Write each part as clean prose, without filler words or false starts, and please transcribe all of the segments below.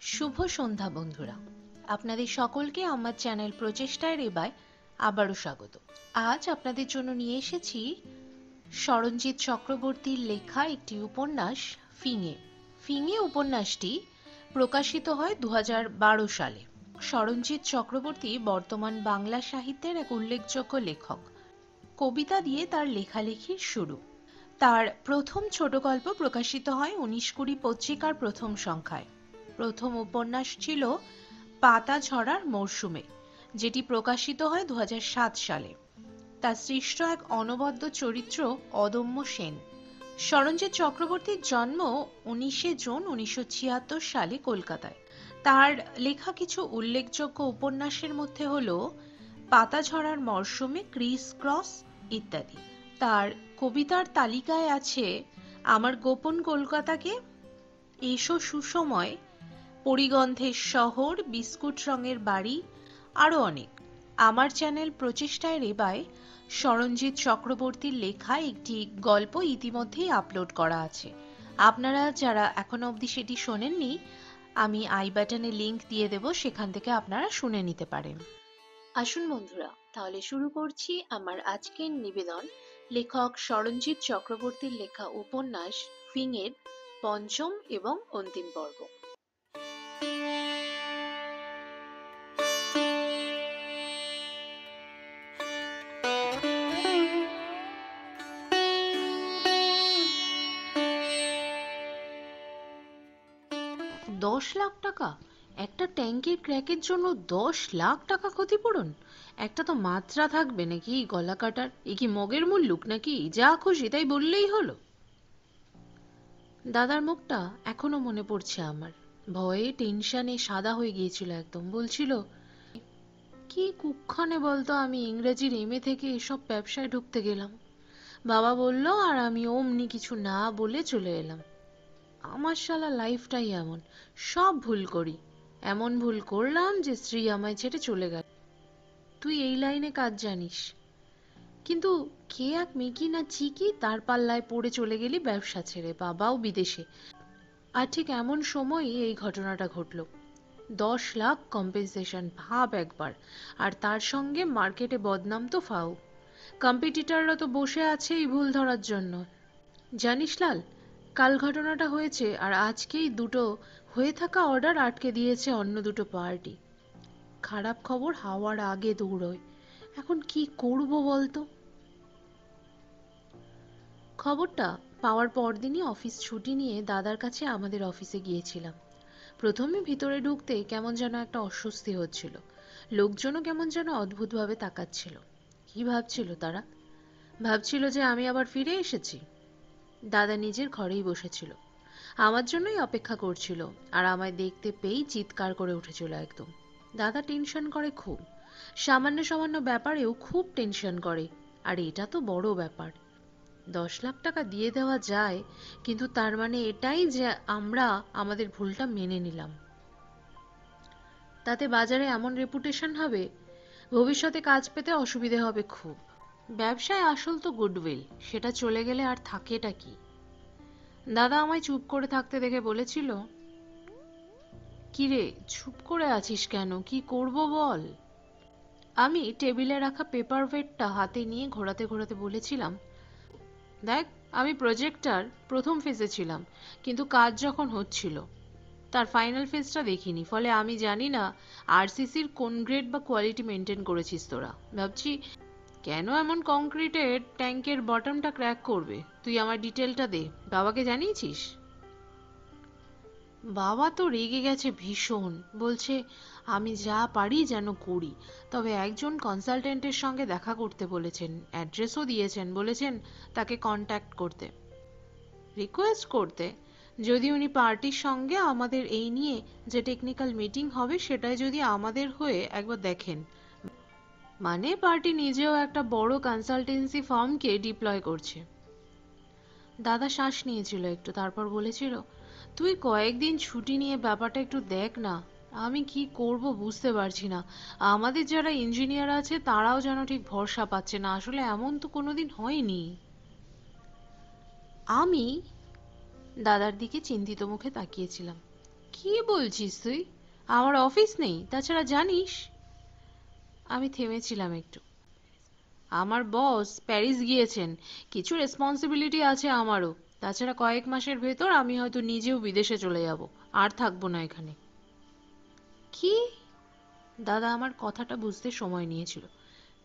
শুভ সন্ধ্যা বন্ধুরা, আপনাদের সকলকে আমার চ্যানেল প্রচেষ্টায় রেবায় আবারও স্বাগত। আজ আপনাদের জন্য নিয়ে এসেছি সরঞ্জিৎ চক্রবর্তীর লেখা একটি উপন্যাস ফিঙে। ফিঙে উপন্যাসটি প্রকাশিত হয় 2012 সালে। সরঞ্জিৎ চক্রবর্তী বর্তমান বাংলা সাহিত্যের এক উল্লেখযোগ্য লেখক। কবিতা দিয়ে তার লেখালেখির শুরু। তার প্রথম ছোট গল্প প্রকাশিত হয় 1920 পত্রিকার প্রথম সংখ্যায়। প্রথম উপন্যাস ছিল পাতা ঝরার মরশুমে, যেটি প্রকাশিত হয় 2007 সালে। তার সৃষ্ট এক অনবদ্য চরিত্র অদম্য সেন। সরঞ্জিৎ চক্রবর্তীর জন্ম 19শে জুন 1976 সালে কলকাতায়। তার লেখা কিছু উল্লেখযোগ্য উপন্যাসের মধ্যে হল পাতা ঝরার মরশুমে, ক্রিস ক্রস ইত্যাদি। তার কবিতার তালিকায় আছে আমার গোপন কলকাতাকে, এসো সুসময়, পরিগন্ধের শহর, বিস্কুট রঙের বাড়ি, আরো অনেক। আমার চ্যানেল প্রচেষ্টায় রেবায় সরঞ্জিৎ চক্রবর্তীর লেখা একটি গল্প ইতিমধ্যেই আপলোড করা আছে। আপনারা যারা এখনো অবধি সেটি শোনেননি, আমি আই বাটনে লিংক দিয়ে দেব, সেখান থেকে আপনারা শুনে নিতে পারেন। আসুন বন্ধুরা, তাহলে শুরু করছি আমার আজকের নিবেদন লেখক সরঞ্জিৎ চক্রবর্তীর লেখা উপন্যাস ফিঙের পঞ্চম এবং অন্তিম পর্ব। 10 লাখ টাকা? একটা ট্যাঙ্কের ক্র্যাকের জন্য 10 লাখ টাকা ক্ষতিপূরণ? একটা তো মাত্রা থাকবে নাকি গলা কাটার? এ কি মগের মুল্লুক নাকি? যা খুশি তাই বললেই হলো? দাদার মুখটা এখনো মনে পড়ছে আমার। ভয়ে টেনশনে সাদা হয়ে গিয়েছিল একদম। বলছিল, কি কুক্ষণে বলতো আমি ইংরেজির এমএ থেকে এসব ব্যবসায় ঢুকতে গেলাম। বাবা বলল আর আমি অমনি কিছু না বলে চলে এলাম। আমার শালা লাইফটাই এমন, সব ভুল করি। এমন ভুল করলাম যে স্ত্রী আমায় ছেড়ে চলে গেল। তুই এই লাইনে কাজ জানিস, কিন্তু কে এক মেকি না চিকি তার পাল্লায় পড়ে চলে গেলি ব্যবসা ছেড়ে, বাবাও বিদেশে। আর ঠিক এমন সময়ই এই ঘটনাটা ঘটল। 10 লাখ কম্পেনসেশন, ভাব একবার। আর তার সঙ্গে মার্কেটে বদনাম তো ফাও। কম্পিটিটররা তো বসে আছে এই ভুল ধরার জন্য। জানিস লাল, কাল ঘটনাটা হয়েছে আর আজকেই দুটো হয়ে থাকা অর্ডার আটকে দিয়েছে অন্য দুটো পার্টি। খারাপ খবর হাওয়ার আগে দৌড়য়। এখন কি করব বলতো? খবরটা পাওয়ার পরদিনই অফিস ছুটি নিয়ে দাদার কাছে আমাদের অফিসে গিয়েছিলাম। প্রথমে ভিতরে ঢুকতে কেমন যেন একটা অস্বস্তি হচ্ছিল। লোকজনও কেমন যেন অদ্ভুতভাবে তাকাচ্ছিল। কি ভাবছিল তারা? ভাবছিল যে আমি আবার ফিরে এসেছি। দাদা নিজের ঘরেই বসেছিল, আমার জন্যই অপেক্ষা করছিল, আর আমায় দেখতে পেয়েই চিৎকার করে উঠেছিল একদম। দাদা টেনশন করে খুব, সামান্য সামান্য ব্যাপারেও খুব টেনশন করে। আর এটা তো বড় ব্যাপার। 10 লাখ টাকা দিয়ে দেওয়া যায়, কিন্তু তার মানে এটাই যে আমরা আমাদের ভুলটা মেনে নিলাম। তাতে বাজারে এমন রেপুটেশন হবে, ভবিষ্যতে কাজ পেতে অসুবিধে হবে খুব। ব্যবসায় আসল তো গুডউইল, সেটা চলে গেলে আর থাকেটা কি? দাদা আমায় চুপ করে থাকতে দেখে বলেছিল, কিরে চুপ করে আছিস কেন, কি করব বল? আমি টেবিলে রাখা পেপার ওয়েটটা হাতে নিয়ে ঘোরাতে ঘোরাতে বলেছিলাম, দেখ, আমি প্রজেক্টটার প্রথম ফেজে ছিলাম, কিন্তু কাজ যখন হচ্ছিল তার ফাইনাল ফেজটা দেখিনি, ফলে আমি জানি না আরসিসির কোন গ্রেড বা কোয়ালিটি মেনটেন করেছিস তোরা। ভাবছি কেন এমন কংক্রিটের ট্যাঙ্কের বটমটা ক্র্যাক করবে। তুই আমার ডিটেলটা দে, বাবাকে জানিয়েছিস? বাবা তো রেগে গেছে ভীষণ, বলছে আমি যা পারি যেন করি, তবে একজন কনসালটেন্টের সঙ্গে দেখা করতে বলেছেন, অ্যাড্রেসও দিয়েছেন, বলেছেন তাকে কন্ট্যাক্ট করতে, রিকোয়েস্ট করতে, যদি উনি পার্টির সঙ্গে আমাদের এই নিয়ে যে টেকনিক্যাল মিটিং হবে সেটাই যদি আমাদের হয়ে একবার দেখেন। মানে পার্টি নিজেও একটা বড় কনসালটেন্সি ফার্মকে ডিপ্লয় করছে। দাদা শ্বাস নিয়েছিল একটু, তারপর বলেছিল, তুই কয়েকদিন ছুটি নিয়ে ব্যাপারটা একটু দেখ না। আমি কি করব বুঝতে পারছি না। আমাদের যারা ইঞ্জিনিয়ার আছে তারাও যেন ঠিক ভরসা পাচ্ছে না। আসলে এমন তো কোনোদিন হয়নি। আমি দাদার দিকে চিন্তিত মুখে তাকিয়েছিলাম। কি বলছিস তুই? আমার অফিস নেই? তাছাড়া জানিস, আমি থেমেছিলাম একটু। আমার বস প্যারিস গিয়েছেন, কিছু রেসপন্সিবিলিটি আছে আমারও। তাছাড়া কয়েক মাসের ভেতর আমি হয়তো নিজেও বিদেশে চলে যাব, আর থাকবো না এখানে। কি? দাদা আমার কথাটা বুঝতে সময় নিয়েছিল।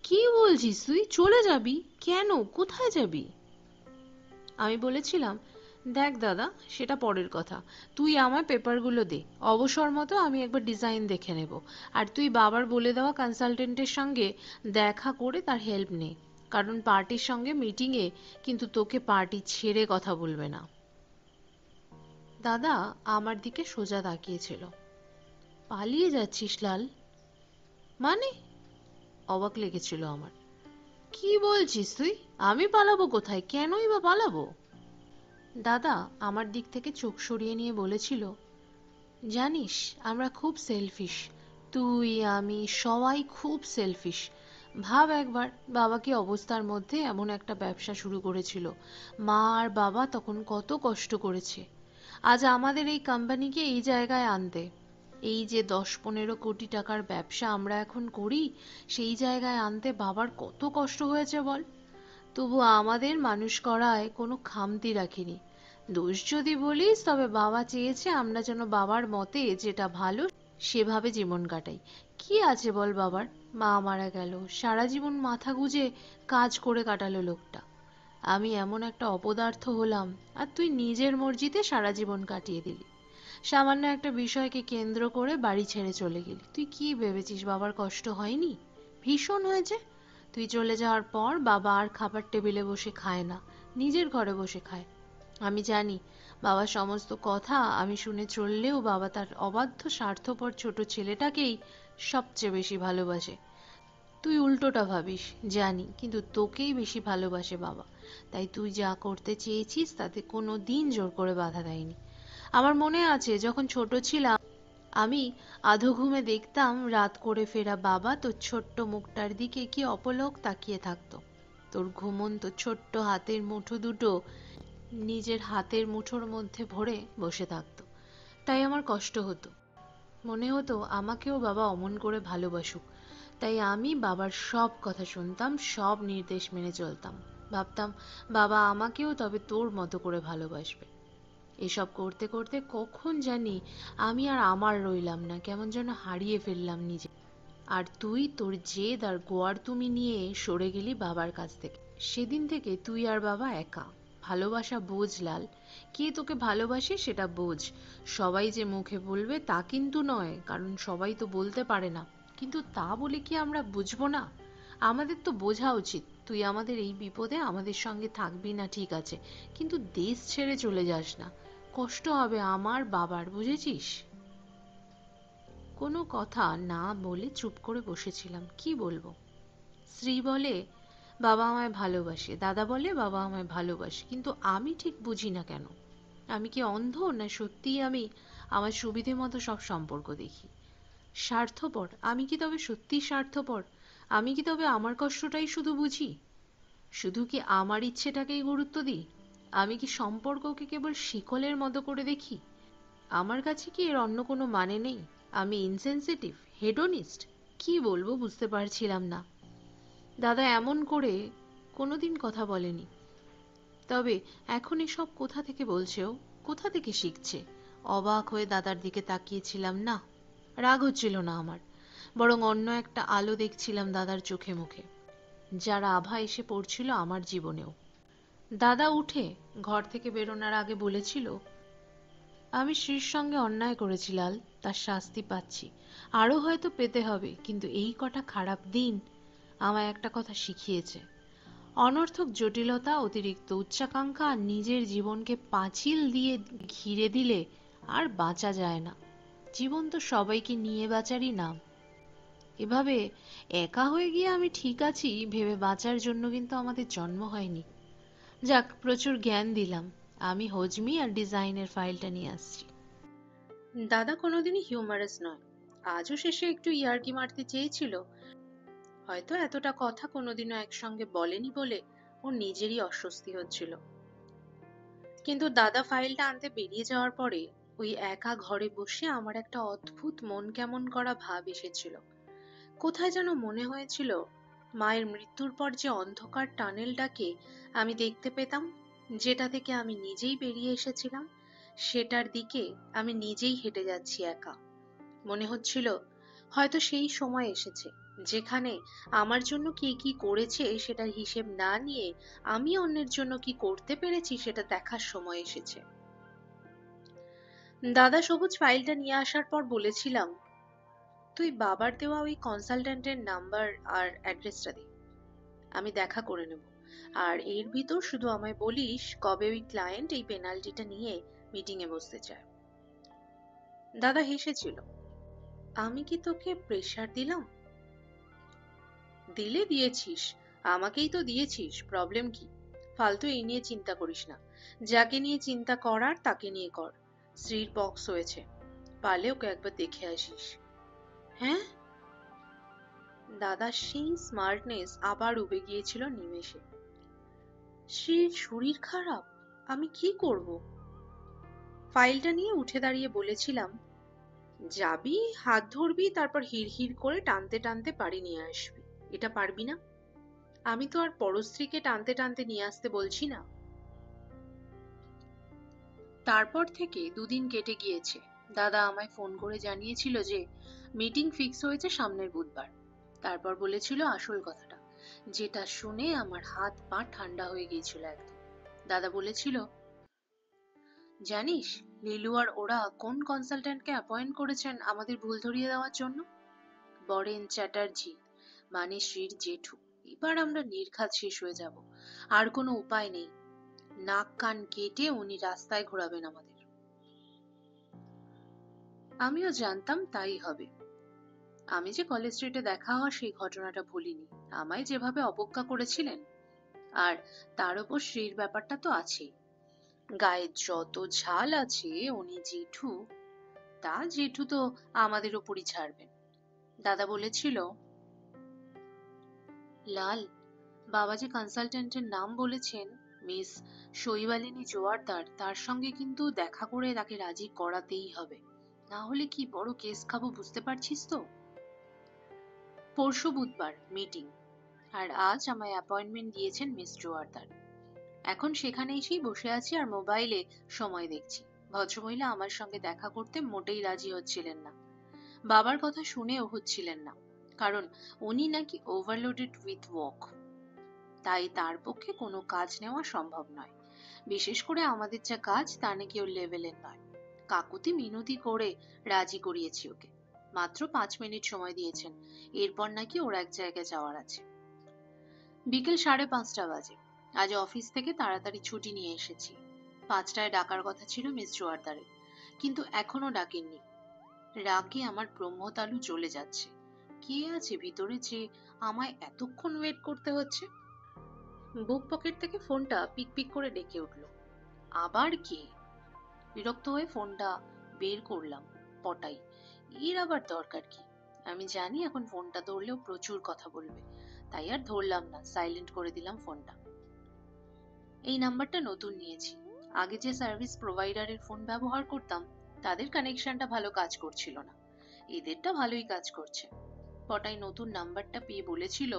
কি বলছিস তুই? চলে যাবি? কেন? কোথায় যাবি? আমি বলেছিলাম, দেখ দাদা, সেটা পরের কথা। তুই আমায় পেপারগুলো দে, অবসর মতো আমি একবার ডিজাইন দেখে নেব। আর তুই বাবার বলে দেওয়া কনসালটেন্টের সঙ্গে দেখা করে তার হেল্প নে। কারণ পার্টির সঙ্গে মিটিংয়ে কিন্তু তোকে পার্টি ছেড়ে কথা বলবে না। দাদা আমার দিকে সোজা তাকিয়েছিল। পালিয়ে যাচ্ছিস লাল? মানে? অবাক লেগেছিল আমার। কি বলছিস তুই? আমি পালাবো কোথায়? কেনই বা পালাবো? দাদা আমার দিক থেকে চোখ সরিয়ে নিয়ে বলেছিল, জানিস আমরা খুব সেলফিশ। তুই, আমি, সবাই খুব সেলফিশ। ভাব একবার, বাবা কি অবস্থার মধ্যে এমন একটা ব্যবসা শুরু করেছিল। মা আর বাবা তখন কত কষ্ট করেছে আজ আমাদের এই কোম্পানিকে এই জায়গায় আনতে। এই যে 10-15 কোটি টাকার ব্যবসা আমরা এখন করি, সেই জায়গায় আনতে বাবার কত কষ্ট হয়েছে বল। তবু আমাদের মানুষ করায় কোনো খামতি রাখিনি। দোষ যদি বলিস, তবে বাবা চেয়েছে আমরা যেন বাবার মতে যেটা ভালো সেভাবে জীবন কাটাই। কি আছে বল বাবার? মা মারা গেল, সারা জীবন মাথা গুঁজে কাজ করে কাটালো লোকটা। আমি এমন একটা অপদার্থ হলাম, আর তুই নিজের মর্জিতে সারা জীবন কাটিয়ে দিলি। সামান্য একটা বিষয়কে কেন্দ্র করে বাড়ি ছেড়ে চলে গেলি। তুই কি ভেবেছিস বাবার কষ্ট হয়নি? ভীষণ হয়েছে। তুই চলে যাওয়ার পর বাবা আর খাবার টেবিলে বসে খায় না, নিজের ঘরে বসে খায়। আমি জানি বাবার সমস্ত কথা আমি শুনে চললেও বাবা তার অবাধ্য স্বার্থপর ছোট ছেলেটাকেই সবচেয়ে বেশি ভালোবাসে। তুই উল্টোটা ভাবিস জানি, কিন্তু তোকেই বেশি ভালোবাসে বাবা। তাই তুই যা করতে চেয়েছিস তাতে কোনো দিন জোর করে বাধা দেয়নি। আমার মনে আছে যখন ছোট ছিলাম, আমি আধো ঘুমে দেখতাম রাত করে ফেরা বাবা তোর ছোট্ট মুখটার দিকে কি অপলক তাকিয়ে থাকতো। তোর ঘুমন্ত ছোট্ট হাতের মুঠো দুটো নিজের হাতের মুঠোর মধ্যে ভরে বসে থাকতো। তাই আমার কষ্ট হতো, মনে হতো আমাকেও বাবা অমন করে ভালোবাসুক। তাই আমি বাবার সব কথা শুনতাম, সব নির্দেশ মেনে চলতাম। ভাবতাম বাবা আমাকেও তবে তোর মতো করে ভালোবাসবে। এসব করতে করতে কখন জানি আমি আর আমার রইলাম না, কেমন যেন হারিয়ে ফেললাম নিজে। আর তুই তোর জেদ আর গোয়ার তুমি নিয়ে সরে গেলি বাবার কাছ থেকে। সেদিন থেকে তুই আর বাবা একা। ভালোবাসা বোঝ লাল, কে তোকে ভালোবাসে সেটা বোঝ। সবাই যে মুখে বলবে তা কিন্তু নয়, কারণ সবাই তো বলতে পারে না। কিন্তু তা বলে কি আমরা বুঝবো না? আমাদের তো বোঝা উচিত তুই আমাদের এই বিপদে আমাদের সঙ্গে থাকবি না, ঠিক আছে, কিন্তু দেশ ছেড়ে চলে যাস না। কষ্ট হবে আমার বাবার, বুঝেছিস? কোনো কথা না বলে চুপ করে বসেছিলাম। কি বলবো? স্ত্রী বলে বাবা আমায় ভালোবাসে, দাদা বলে বাবা আমায় ভালোবাসে, কিন্তু আমি ঠিক বুঝি না কেন। আমি কি অন্ধ, না সত্যিই আমি আমার সুবিধে মতো সব সম্পর্ক দেখি? স্বার্থপর আমি কি তবে সত্যিই স্বার্থপর? আমি কি তবে আমার কষ্টটাই শুধু বুঝি? শুধু কি আমার ইচ্ছেটাকেই গুরুত্ব দিই? আমি কি সম্পর্ককে কেবল শিকলের মতো করে দেখি? আমার কাছে কি এর অন্য কোনো মানে নেই? আমি ইনসেনসিটিভ, হেডোনিস্ট, কি বলবো বুঝতে পারছিলাম না। দাদা এমন করে কোনোদিন কথা বলেনি, তবে এখন এসব কোথা থেকে বলছে ও? কোথা থেকে শিখছে? অবাক হয়ে দাদার দিকে তাকিয়েছিলাম। না, রাগ হচ্ছিল না আমার, বরং অন্য একটা আলো দেখছিলাম দাদার চোখে মুখে, যার আভা এসে পড়ছিল আমার জীবনেও। দাদা উঠে ঘর থেকে বেরোনোর আগে বলেছিল, আমি শ্রীর সঙ্গে অন্যায় করেছি লাল, তার শাস্তি পাচ্ছি, আরো হয়তো পেতে হবে, কিন্তু এই কটা খারাপ দিন আমায় একটা কথা শিখিয়েছে। অনর্থক জটিলতা, অতিরিক্ত উচ্চাকাঙ্ক্ষা আর নিজের জীবনকে পাঁচিল দিয়ে ঘিরে দিলে আর বাঁচা যায় না। জীবন তো সবাইকে নিয়ে বাঁচারই নাম। এভাবে একা হয়ে গিয়ে আমি ঠিক আছি ভেবে বাঁচার জন্য কিন্তু আমাদের জন্ম হয়নি। যাক, প্রচুর জ্ঞান দিলাম। আমি হজমি আর ডিজাইনের ফাইলটা নিয়ে আসছি। দাদা কোনোদিনই হিউমারাস নয়, আজও শেষে একটু ইয়ার্কি মারতে চেয়েছিল। হয়তো এতটা কথা কোনোদিনও একসঙ্গে বলেনি বলে ওর নিজেরই অস্বস্তি হচ্ছিল। কিন্তু দাদা ফাইলটা আনতে বেরিয়ে যাওয়ার পরে ওই একা ঘরে বসে আমার একটা অদ্ভুত মন কেমন করা ভাব এসেছিল। কোথায় যেন মনে হয়েছিল মায়ের মৃত্যুর পর যে অন্ধকার টানেলটাকে আমি দেখতে পেতাম, যেটা থেকে আমি নিজেই বেরিয়ে এসেছিলাম, সেটার দিকে আমি নিজেই হেঁটে যাচ্ছি একা। মনে হচ্ছিল হয়তো সেই সময় এসেছে যেখানে আমার জন্য কে কি করেছে সেটার হিসেব না নিয়ে আমি অন্যের জন্য কি করতে পেরেছি সেটা দেখার সময় এসেছে। দাদা সবুজ ফাইলটা নিয়ে আসার পর বলেছিলাম, তুই বাবার দেওয়া ওই কনসালট্যান্টের নাম্বার আর অ্যাড্রেসটা দে, আমি দেখা করে নেব। আর এর ভিতর শুধু আমায় বলিস কবে ওই ক্লায়েন্ট এই পেনাল্টিটা নিয়ে মিটিং এ বসতে চায়। দাদা হেসেছিল। আমি কি তোকে প্রেসার দিলাম? দিলে দিয়েছিস, আমাকেই তো দিয়েছিস, প্রবলেম কি? ফালতু এই নিয়ে চিন্তা করিস না, যাকে নিয়ে চিন্তা করার তাকে নিয়ে কর। স্ত্রীর পক্স হয়েছে, পারলে ওকে একবার দেখে আসিস। হ্যাঁ? দাদার সেই স্মার্টনেস আবার উবে গিয়েছিল নিমেষে। স্ত্রীর শরীর খারাপ, আমি কি করব? ফাইলটা নিয়ে উঠে দাঁড়িয়ে বলেছিলাম, যাবি, হাত ধরবি, তারপর হিড় হিড় করে টানতে টানতে বাড়ি নিয়ে আসবি। এটা পারবি না? আমি তো আর পরস্ত্রীকে টানতে টানতে নিয়ে আসতে বলছি না। তারপর থেকে দুদিন কেটে গিয়েছে। দাদা আমায় ফোন করে জানিয়েছিল যে মিটিং ফিক্স হয়েছে সামনের বুধবার। তারপর বলেছিল আসল কথাটা, যেটা শুনে আমার হাত পা ঠান্ডা হয়ে গিয়েছিল একদম। দাদা বলেছিল, জানিস লিলু আর ওরা কোন কনসালট্যান্টকে অ্যাপয়েন্ট করেছেন আমাদের ভুল ধরিয়ে দেওয়ার জন্য? বরেন চ্যাটার্জি, মানে শ্রীর জেঠু। এবার আমরা নির্ঘাত শেষ হয়ে যাব, আর কোনো উপায় নেই। নাক কান কেটে উনি রাস্তায় ঘোরাবেন আমাদের। আমিও জানতাম তাই হবে। আমি যে কলেজ স্ট্রিটে দেখা হওয়া সেই ঘটনাটা ভুলিনি। আমায় যেভাবে অবজ্ঞা করেছিলেন, আর তার উপর শ্রীর ব্যাপারটা তো আছেই। গায়ে যত ঝাল আছে, উনি জেঠু, তা জেঠু তো আমাদের ওপরই ছাড়বেন। দাদা বলেছিল, লাল, বাবা যে কনসালটেন্টের নাম বলেছেন, মিস শৈবালিনী জোয়ারদার, তার সঙ্গে কিন্তু দেখা করে তাকে রাজি করাতেই হবে, না হলে কি বড় কেস খাবো বুঝতে পারছিস তো। পরশু বুধবার মিটিং, আর আজ আমায় অ্যাপয়েন্টমেন্ট দিয়েছেন মিস জোয়ারদার। এখন সেখানে এসেই বসে আছি আর মোবাইলে সময় দেখছি। ভদ্রমহিলা আমার সঙ্গে দেখা করতে মোটেই রাজি হচ্ছিলেন না। বাবার কথা শুনেও হচ্ছিলেন না, কারণ উনি নাকি ওভারলোডেড উইথ ওয়ার্ক, তাই তার পক্ষে কোনো কাজ নেওয়া সম্ভব নয়। বিশেষ করে আমাদের যা কাজ তা নাকি ওর লেভেলের নয়। কাকুতি মিনতি করে রাজি করিয়েছি ওকে। মাত্র 5 মিনিট সময় দিয়েছেন, এরপর নাকি ওর এক জায়গায় যাওয়ার আছে। বিকেল 5:30 বাজে। আজ অফিস থেকে তাড়াতাড়ি ছুটি নিয়ে এসেছি। 5টায় ডাকার কথা ছিল মিস জোয়ারদারের, কিন্তু এখনো ডাকেননি। রাগে আমার ব্রহ্মতালু চলে যাচ্ছে। কে আছে ভিতরে যে আমায় এতক্ষণ ওয়েট করতে হচ্ছে? বুক পকেট থেকে ফোনটা পিক পিক করে ডেকে উঠল। আবার কে? বিরক্ত হয়ে ফোনটা বের করলাম। পটাই। এর আবার দরকার কি? আমি জানি এখন ফোনটা ধরলেও প্রচুর কথা বলবে, তাই আর ধরলাম না, সাইলেন্ট করে দিলাম ফোনটা। এই নাম্বারটা নতুন নিয়েছি। আগে যে সার্ভিস প্রোভাইডারের ফোন ব্যবহার করতাম তাদের কানেকশনটা ভালো কাজ করছিল না, এদেরটা ভালোই কাজ করছে। পটাই নতুন নাম্বারটা পেয়ে বলেছিল,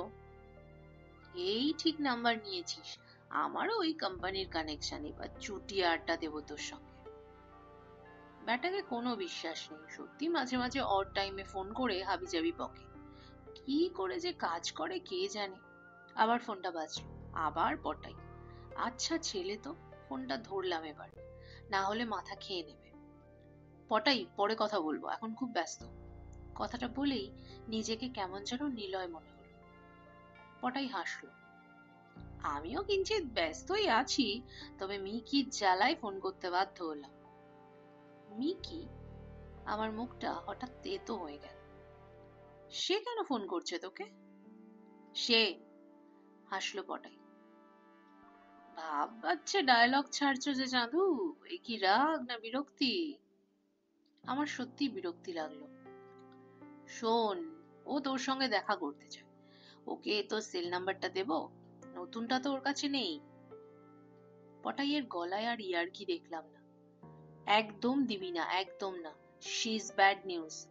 এই ঠিক নাম্বার নিয়েছিস, আমারও ওই কোম্পানির কানেকশন, এবার চুটিয়ে আড্ডা দেবো তোর সঙ্গে। ব্যাটাকে কোনো বিশ্বাস নেই, সত্যি মাঝে মাঝে অড টাইমে ফোন করে হাবিজাবি বকে। কি করে যে কাজ করে কে জানে। আবার ফোনটা বাজলো, আবার পটাই। আচ্ছা ছেলে তো, ফোনটা ধরলাম এবার, না হলে মাথা খেয়ে নেবে। পটাই, পরে কথা বলবো, এখন খুব ব্যস্ত। কথাটা বলেই নিজেকে কেমন যেন নিলয় মনে হলো। পটাই হাসলো। আমিও কিঞ্চিৎ ব্যস্তই আছি, তবে মিকির জ্বালায় ফোন করতে বাধ্য হলাম। মিকি? আমার মুখটা হঠাৎ তেতো হয়ে গেল। সে কেন ফোন করছে তোকে? সে, হাসলো পটাই। ভাব বাচ্চা ডায়লগ ছাড়ছো যে চাঁদু, এ কি রাগ না বিরক্তি? আমার সত্যি বিরক্তি লাগলো। শোন, ও তোর সঙ্গে দেখা করতে চায়, ওকে তোর সেল নাম্বারটা দেবো? নতুনটা তো ওর কাছে নেই। পটাইয়ের গলায় আর ইয়ার্কি দেখলাম না। একদম দিবি না, একদম না। She is bad news.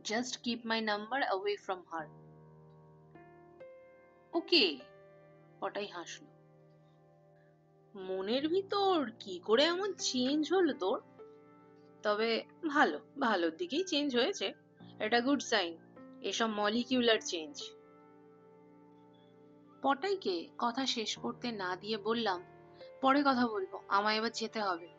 Just keep my number away from her. Okay. Potai হাসলো। মনের ভিতর কি করে এমন চেঞ্জ হলো তোর? তবে ভালো, ভালোর দিকেই চেঞ্জ হয়েছে। এটা গুড সাইন। এসব মলিকিউলার চেঞ্জ। পটাইকে কথা শেষ করতে না দিয়ে বললাম, পরে কথা বলবো, আমায় এবার যেতে হবে।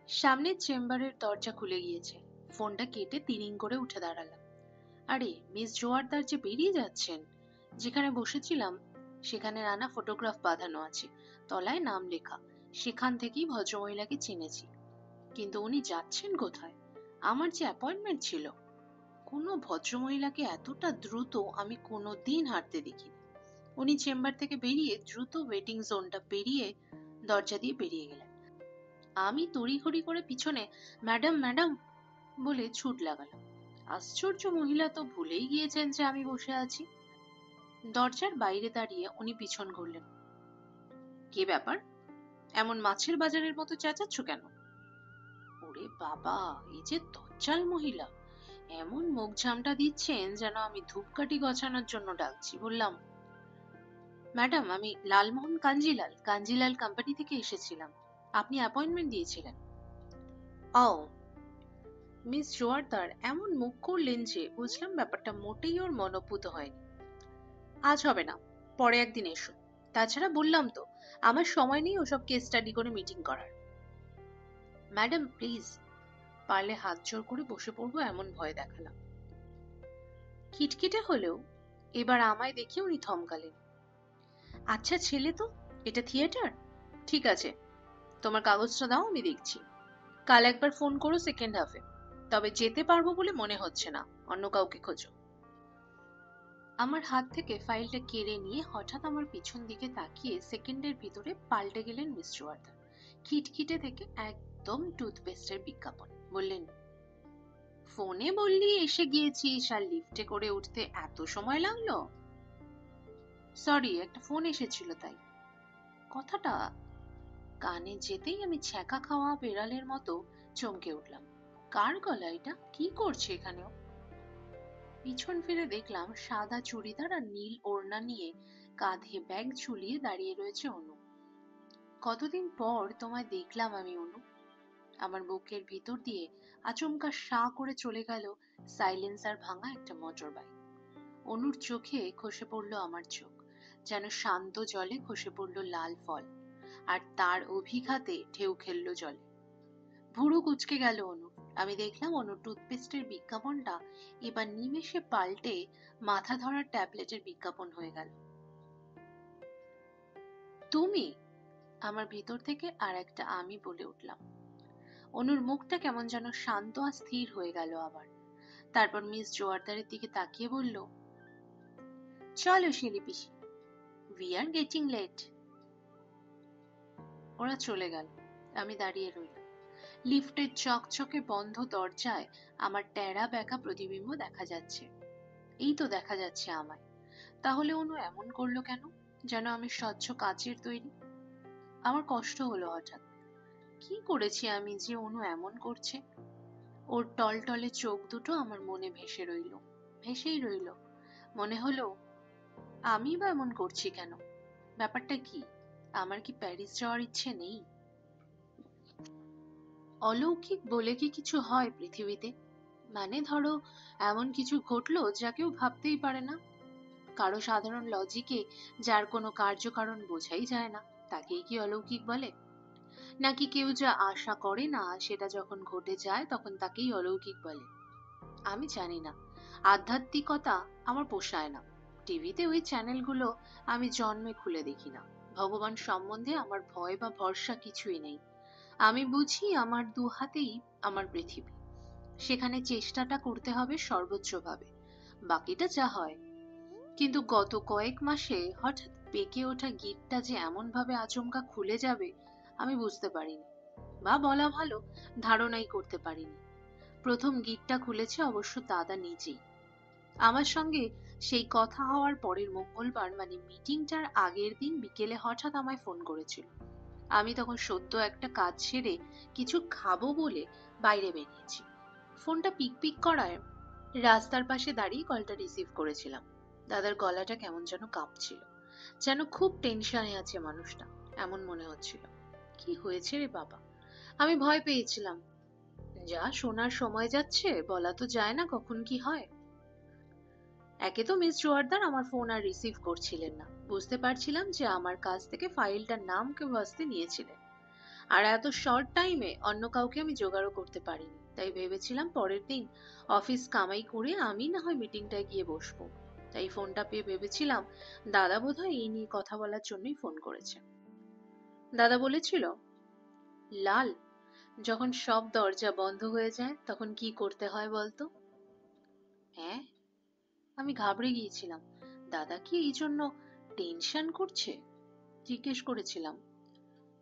সামনের চেম্বারের দরজা খুলে গিয়েছে। ফোনটা কেটে তিরিং করে উঠে দাঁড়ালাম। আরে মিস জোয়ারদার যে বেরিয়ে যাচ্ছেন। যেখানে বসেছিলাম সেখানে নানা ফটোগ্রাফ বাঁধানো আছে, তলায় নাম লেখা। সেখান থেকেই ভদ্রমহিলাকে চিনেছি। কিন্তু উনি যাচ্ছেন কোথায়? আমার যে অ্যাপয়েন্টমেন্ট ছিল। কোনো ভদ্রমহিলাকে এতটা দ্রুত আমি কোনোদিন হাঁটতে দেখিনি। উনি চেম্বার থেকে বেরিয়ে দ্রুত ওয়েটিং জোনটা পেরিয়ে দরজা দিয়ে বেরিয়ে গেলেন। আমি তড়িঘড়ি করে পিছনে ম্যাডাম ম্যাডাম বলে ছুট লাগালাম। আশ্চর্য, মহিলা তো ভুলেই গিয়েছেন যে আমি বসে আছি। দরজার বাইরে দাঁড়িয়ে উনি পিছন ঘুরলেন। কি ব্যাপার? এমন মাছের বাজারের মতো চেঁচাচ্ছ কেন? ওরে বাবা, এই যে দজ্জাল মহিলা! এমন মুখ ঝামটা দিচ্ছেন যেন আমি ধূপকাঠি গছানোর জন্য ডাকছি। বললাম, ম্যাডাম আমি লালমোহন কাঞ্জিলাল, কাঞ্জিলাল কোম্পানি থেকে এসেছিলাম। আপনি অ্যাপয়েন্টমেন্ট দিয়েছিলেন। ও। মিস জোয়ারদার এমন মুখ করলেন যে বুঝলাম ব্যাপারটা মোটেই ওর মনোভূত হয়নি। আজ হবে না, পরে একদিন এসো। তাছাড়া বললাম তো, আমার সময় নেই ওসব কেস স্টাডি করে মিটিং করার। ম্যাডাম প্লিজ, পারলে হাত জোর করে বসে পড়বো এমন ভয় দেখালাম। খিটখিটে হলেও এবার আমায় দেখে উনি থমকালেন। আচ্ছা ছেলে তো, এটা থিয়েটার? ঠিক আছে, তোমার কাগজটা দাও, আমি দেখছি। কাল একবার ফোন করো সেকেন্ড হাফে। তবে যেতে পারবো বলে মনে হচ্ছে না, অন্য কাউকে খোঁজো। আমার হাত থেকে ফাইলটা কেড়ে নিয়ে হঠাৎ আমার পিছন দিকে তাকিয়ে সেকেন্ডের ভিতরে পাল্টে গেলেন মিস জোয়ারদার। খিটখিটে থেকে একদম টুথপেস্টের বিজ্ঞাপন। বললেন, ফোনে বললি এসে গিয়েছিস আর লিফটে করে উঠতে এত সময় লাগলো? সরি, একটা ফোন এসেছিল তাই। কথাটা কানে যেতেই আমি ছ্যাঁকা খাওয়া বেড়ালের মতো চমকে উঠলাম। কার গলা এটা? কি করছে এখানেও? পিছন ফিরে দেখলাম সাদা চুড়িদার আর নীল ওড়না নিয়ে কাঁধে ব্যাগ ঝুলিয়ে দাঁড়িয়ে রয়েছে অনু। কতদিন পর তোমায় দেখলাম আমি অনু। আমার বুকের ভিতর দিয়ে আচমকা সাঁ করে চলে গেল সাইলেন্সার ভাঙা একটা মোটর বাইক। অনুর চোখে খসে পড়লো আমার চোখ, যেন শান্ত জলে খসে পড়লো লাল ফল, আর তার অভিঘাতে ঢেউ খেললো জলে। ভুরু কুঁচকে গেল অনু। আমি দেখলাম অনুর টুথপেস্টের বিজ্ঞাপনটা এবার নিমেষে পাল্টে মাথা ধরার ট্যাবলেটের বিজ্ঞাপন হয়ে গেল। তুমি? আমার ভিতর থেকে আর একটা আমি বলে উঠলাম। অনুর মুখটা কেমন যেন শান্ত আর স্থির হয়ে গেল আবার। তারপর মিস জোয়ারদারের দিকে তাকিয়ে বলল, চলো শিলি পিসি, উই আর গেটিং লেট। ওরা চলে গেল। আমি দাঁড়িয়ে রইলাম। লিফটের চকচকে বন্ধ দরজায় আমার টেরা বেঁকা প্রতিবিম্ব দেখা যাচ্ছে। এই তো দেখা যাচ্ছে আমায়। তাহলে অনু এমন করলো কেন, যেন আমি স্বচ্ছ কাচের তৈরি? আমার কষ্ট হলো হঠাৎ। কি করেছি আমি যে অনু এমন করছে? ওর টলটলে চোখ দুটো আমার মনে ভেসে রইল, ভেসেই রইল। মনে হলো, আমি বা এমন করছি কেন? ব্যাপারটা কি? আমার কি প্যারিস যাওয়ার ইচ্ছে নেই? অলৌকিক বলে কি কিছু হয় পৃথিবীতে? মানে ধরো, এমন কিছু ঘটলো যা কেউ ভাবতেই পারে না। কারো সাধারণ লজিকে যার কোনো কার্যকারণ বোঝাই যায় না, তাকেই কি অলৌকিক বলে? নাকি কেউ যা আশা করে না সেটা যখন ঘটে যায় তখন তাকেই অলৌকিক বলে? আমি জানি না। আধ্যাত্মিকতা আমার পোষায় না। টিভিতে ওই চ্যানেলগুলো আমি জন্মে খুলে দেখি না। ভগবান সম্বন্ধে আমার ভয় বা ভরসা কিছুই নেই। আমি বুঝি আমার দু হাতেই আমার পৃথিবী। সেখানে চেষ্টাটা করতে হবে সর্বোচ্চভাবে, বাকিটা যা হয়। কিন্তু গত কয়েক মাসে হঠাৎ পেকে ওঠা গিঁটটা যে এমন ভাবে আচমকা খুলে যাবে আমি বুঝতে পারিনি, বা বলা ভালো, ধারণাই করতে পারিনি। প্রথম গিঁটটা খুলেছে অবশ্য দাদা নিজেই। আমার সঙ্গে সেই কথা হওয়ার পরের মঙ্গলবার, মানে মিটিংটার আগের দিন বিকেলে হঠাৎ আমায় ফোন করেছিল। আমি তখন সদ্য একটা কাজ সেরে কিছু খাবো বলে বাইরে বেরিয়েছি। ফোনটা পিক পিক করায় রাস্তার পাশে দাঁড়িয়ে কলটা রিসিভ করেছিলাম। দাদার গলাটা কেমন যেন কাঁপছিল, যেন খুব টেনশনে আছে মানুষটা, এমন মনে হচ্ছিল। কি হয়েছে রে বাবা? আমি ভয় পেয়েছিলাম। যা শোনার সময় যাচ্ছে, বলা তো যায় না কখন কি হয়। একে তো মিস জোয়ারদার আমার ফোন আর রিসিভ করছিলেন না, বুঝতে পারছিলাম যে আমার কাছ থেকে ফাইলটার নাম কেউ আসতে নিয়েছিলেন। আর এত শর্ট টাইমে অন্য কাউকে আমি জোগাড়ও করতে পারিনি, তাই ভেবেছিলাম পরের দিন অফিস কামাই করে আমি না হয় মিটিংটায় গিয়ে বসবো। তাই ফোনটা পেয়ে ভেবেছিলাম দাদা বোধহয় এই নিয়ে কথা বলার জন্যই ফোন করেছে। দাদা বলেছিল, লাল, যখন সব দরজা বন্ধ হয়ে যায় তখন কি করতে হয় বলতো? হ্যাঁ, আমি ঘাবড়ে গিয়েছিলাম। দাদা কি এই জন্য টেনশন করছে? জিজ্ঞেস করেছিলাম,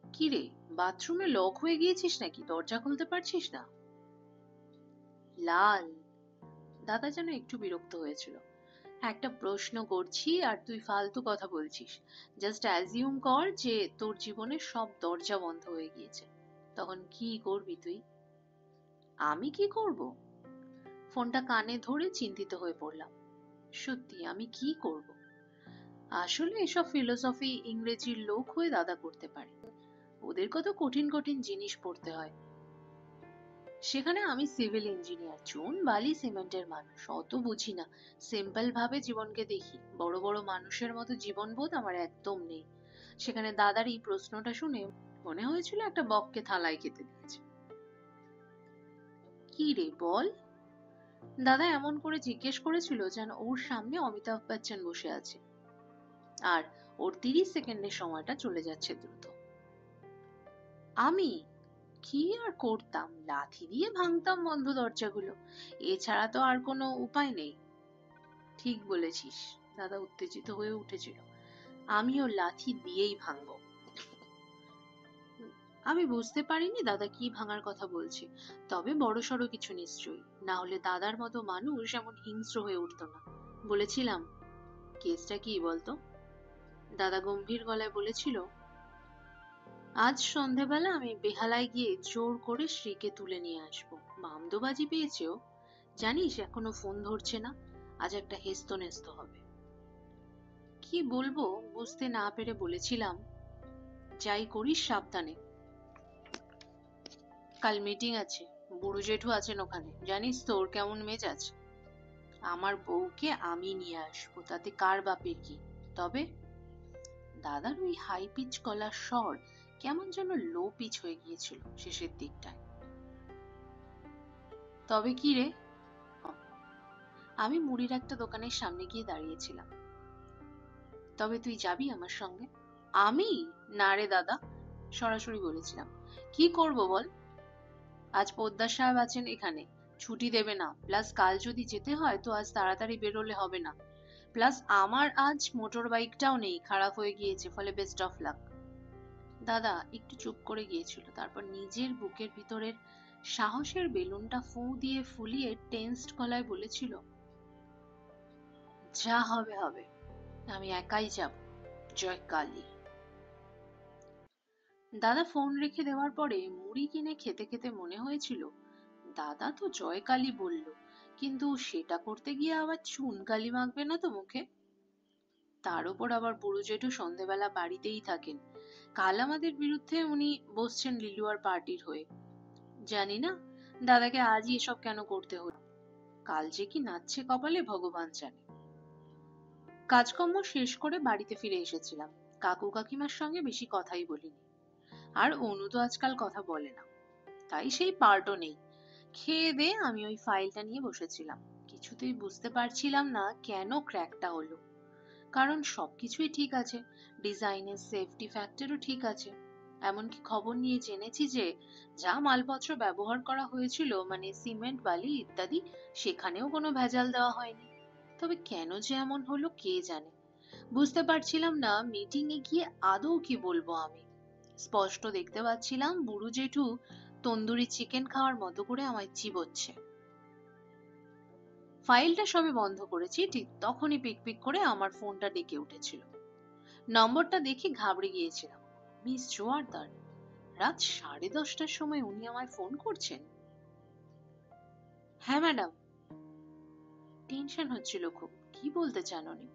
কি রে, বাথরুমে লক হয়ে গিয়েছিস নাকি, দরজা খুলতে পারছিস না? লাল, দাদা যেন একটু বিরক্ত হয়েছিল। একটা প্রশ্ন করছি আর তুই ফালতু কথা বলছিস। জাস্ট অ্যাজিউম কর যে তোর জীবনে সব দরজা বন্ধ হয়ে গিয়েছে, তখন কি করবি তুই? আমি কি করব? ফোনটা কানে ধরে চিন্তিত হয়ে পড়লাম। সত্যি আমি কি করব? আসলে এসব ফিলোসফি ইংরেজির লোক হয়ে দাদা করতে পারে, ওদের কত কঠিন কঠিন জিনিস পড়তে হয়। সেখানে আমি সিভিল ইঞ্জিনিয়ার, চুন বালি সিমেন্টের মানুষ, অত বুঝি না। সিম্পল ভাবে জীবনকে দেখি, বড় বড় মানুষের মতো জীবনবোধ আমার একদম নেই। সেখানে দাদার এই প্রশ্নটা শুনে মনে হয়েছিল একটা বককে থালায় খেতে দিয়েছে। কি রে বল? দাদা এমন করে জিজ্ঞেস করেছিল যেন ওর সামনে অমিতাভ বচ্চন বসে আছে আর ওর 30 সেকেন্ডের সময়টা চলে যাচ্ছে দ্রুত। আমি কি আর করতাম? লাথি দিয়ে ভাঙতাম বন্ধ দরজাগুলো, এছাড়া তো আর কোনো উপায় নেই। ঠিক বলেছিস, দাদা উত্তেজিত হয়ে উঠেছিল। আমিও লাথি দিয়েই ভাঙবো। আমি বুঝতে পারিনি দাদা কি ভাঙার কথা বলছে, তবে বড়সড় কিছু নিশ্চয়ই, না হলে দাদার মতো মানুষ এমন হিংস্র হয়ে উঠতো না। বলেছিলাম, কেসটা কি বলতো? দাদা গম্ভীর গলায় বলেছিল, আজ সন্ধেবেলা আমি বেহালায় গিয়ে জোর করে শ্রীকে তুলে নিয়ে আসবো। মামদোবাজি পেয়েছে ও, জানিস এখনো ফোন ধরছে না। আজ একটা হেস্তনেস্ত হবে। কি বলবো বুঝতে না পেরে বলেছিলাম, যাই করিস সাবধানে। কাল মিটিং আছে, বুড়ো জেঠু আছেন ওখানে, জানিস তো ওর কেমন মেজাজ। আমার বউকে আমি নিয়ে আসবো, তাতে কার বাপের কি। তবে দাদার ওই হাই পিচ গলার স্বর কেমন যেন লো পিচ হয়ে গিয়েছিল শেষের দিকটায়। তবে কি রে? আমি মুড়ির একটা দোকানের সামনে গিয়ে দাঁড়িয়েছিলাম। তবে তুই যাবি আমার সঙ্গে? আমি? না রে দাদা, সরাসরি বলেছিলাম। কি করব বল? আজ পোদ্দার সাহেব আছেন এখানে, ছুটি দেবে না, প্লাস কাল যদি যেতে হয় তো আজ তাড়াতাড়ি বেরোলে হবে না, প্লাস আমার আজ মোটর বাইকটাও নেই, খারাপ হয়ে গিয়েছে, ফলে বেস্ট অফ লাক। দাদা একটু চুপ করে গিয়েছিল, তারপর নিজের বুকের ভিতরের সাহসের বেলুনটা ফু দিয়ে ফুলিয়ে টেন্সড গলায় বলেছিল, যা হবে হবে, আমি একাই যাব, জয় কালী। দাদা ফোন রেখে দেওয়ার পরে মুড়ি কিনে খেতে খেতে মনে হয়েছিল, দাদা তো জয় কালী বলল, কিন্তু সেটা করতে গিয়ে আবার চুন কালি মাখবে না তো মুখে। তার উপর আবার বুড়ো জেঠু সন্ধেবেলা বাড়িতেই থাকেন, কাল আমাদের বিরুদ্ধে উনি বসছেন লিলুয়ার পার্টির হয়ে। জানি না দাদাকে আজই এসব কেন করতে হলো, কাল যে কি নাচছে কপালে ভগবান জানে। কাজকর্ম শেষ করে বাড়িতে ফিরে এসেছিলাম। কাকু কাকিমার সঙ্গে বেশি কথাই বলিনি, আর অনু তো আজকাল কথা বলে না, তাই সেই পার্টও নেই। খেয়ে দে আমি ওই ফাইলটা নিয়ে বসেছিলাম। কিছুতেই বুঝতে পারছিলাম না কেন ক্র্যাকটা হলো। কারণ সবকিছুই ঠিক আছে, ডিজাইনের সেফটি ফ্যাক্টরও ঠিক আছে। এমনকি খবর নিয়ে জেনেছি যে যা মালপত্র ব্যবহার করা হয়েছিল, মানে সিমেন্ট বালি ইত্যাদি, সেখানেও কোনো ভেজাল দেওয়া হয়নি। তবে কেন যে এমন হলো কে জানে। বুঝতে পারছিলাম না মিটিং এ গিয়ে আদৌ কি বলবো আমি। স্পষ্ট দেখতে পাচ্ছিলাম বুড়ো জেঠু তন্দুরি চিকেন খাওয়ার মতো করে আমায় চিবোচ্ছে। ফাইলটা সবে বন্ধ করেছি, ঠিক তখনই পিক পিক করে আমার ফোনটা ডেকে উঠেছিল। নম্বরটা দেখে ঘাবড়ে গিয়েছিলাম। মিস জোয়ারদার, রাত 10:30টার সময় উনি আমায় ফোন করছেন? হ্যাঁ ম্যাডাম। টেনশন হচ্ছিল খুব। কি বলতে চান উনি?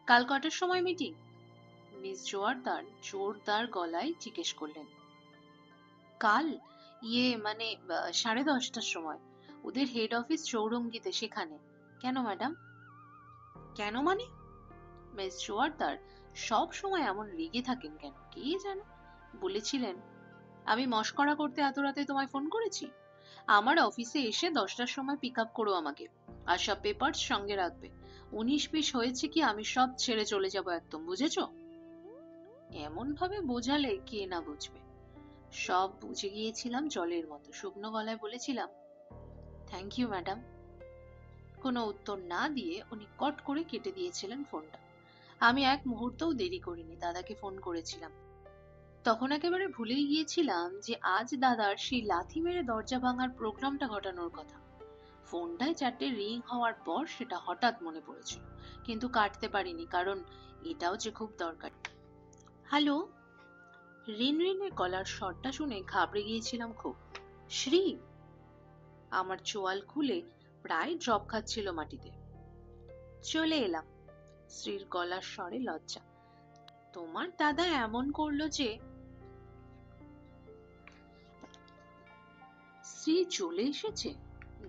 কাল কটার সময় মিটিং? মিস জোয়ারদার জোরদার গলায় জিজ্ঞেস করলেন। কাল, মানে 10:30টার সময়। ওদের হেড অফিস চৌরঙ্গিতে, সেখানে। কেন ম্যাডাম? কেন মানে? মিস জোয়ারদার সব সময় এমন রেগে থাকেন কেন কে জানে। বলেছিলেন, আমি মশকরা করতে এত রাতে তোমায় ফোন করেছি? আমার অফিসে এসে 10টার সময় পিক আপ করো আমাকে, আর সব পেপারস সঙ্গে রাখবে। 19-20 হয়েছে কি আমি সব ছেড়ে চলে যাব একদম, বুঝেছো? এমন ভাবে বোঝালে কে না বুঝবে। সব বুঝে গিয়েছিলাম জলের মতো। শুকনো গলায় বলেছিলাম, থ্যাংক ইউ ম্যাডাম। কোনো উত্তর না দিয়ে উনি কট করে কেটে দিয়েছিলেন ফোনটা। আমি এক মুহূর্তও দেরি করিনি, দাদাকে ফোন করেছিলাম। তখন একেবারে ভুলেই গিয়েছিলাম যে আজ দাদার সেই লাথি মেরে দরজা ভাঙার প্রোগ্রামটা ঘটানোর কথা। ফোনটায় 4টে রিং হওয়ার পর সেটা হঠাৎ মনে পড়েছিল, কিন্তু কাটতে পারিনি, কারণ এটাও যে খুব দরকার। হ্যালো। রিন রিনের গলার স্বরটা শুনে ঘাবড়ে গিয়েছিলাম খুব। শ্রী! আমার চোয়াল খুলে প্রায় ড্রপ খাচ্ছিল মাটিতে। চলে এলাম। শ্রীর গলার স্বরে লজ্জা। তোমার দাদা এমন করলো যে। শ্রী চলে এসেছে?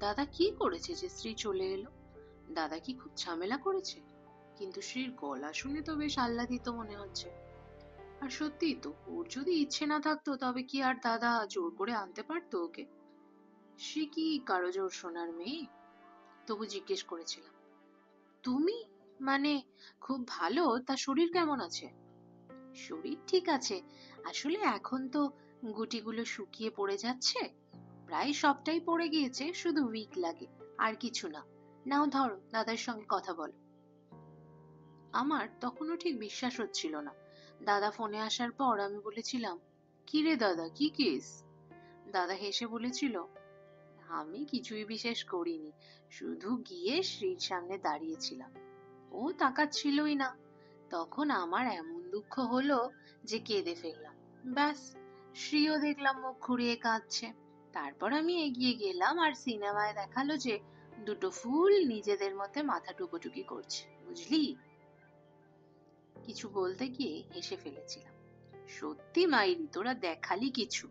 দাদা কি করেছে যে শ্রী চলে এলো? দাদা কি খুব ঝামেলা করেছে? কিন্তু শ্রীর গলা শুনে তো বেশ আহ্লাদিত মনে হচ্ছে। আর সত্যি তো, ওর যদি ইচ্ছে না থাকতো তবে কি আর দাদা জোর করে আনতে পারতো ওকে? শ্রী কি কারো জোর শোনার মেয়ে? তবু জিজ্ঞেস করেছিলাম, তুমি? মানে, খুব ভালো। তা শরীর কেমন আছে? শরীর ঠিক আছে। আসলে এখন তো গুটিগুলো শুকিয়ে পড়ে যাচ্ছে। প্রায় সবটাই পড়ে গিয়েছে, শুধু উইক লাগে, আর কিছু না। নাও ধরো, দাদার সঙ্গে কথা বলো। আমার তখনও ঠিক বিশ্বাস হচ্ছিল না। দাদা ফোনে আসার পর আমি বলেছিলাম, কি রে দাদা, কি কেস? দাদা হেসে বলেছিল, আমি কিছুই বিশেষ করিনি, শুধু গিয়ে শ্রীর সামনে দাঁড়িয়েছিলাম। ও তাকাচ্ছিলই না। তখন আমার এমন দুঃখ হলো যে কেঁদে ফেললাম। ব্যাস, শ্রীও দেখলাম মুখ ঘুরিয়ে কাঁদছে। তারপর আমি এগিয়ে গেলাম, আর সিনেমায় দেখালো যে দুটো ফুল নিজেদের মধ্যে মাথা টুকোটুকি করছে, বুঝলি? কিছু বলতে গিয়ে হেসে ফেলেছিলাম। সত্যি মাইরি, তোরা দেখালি কিছু,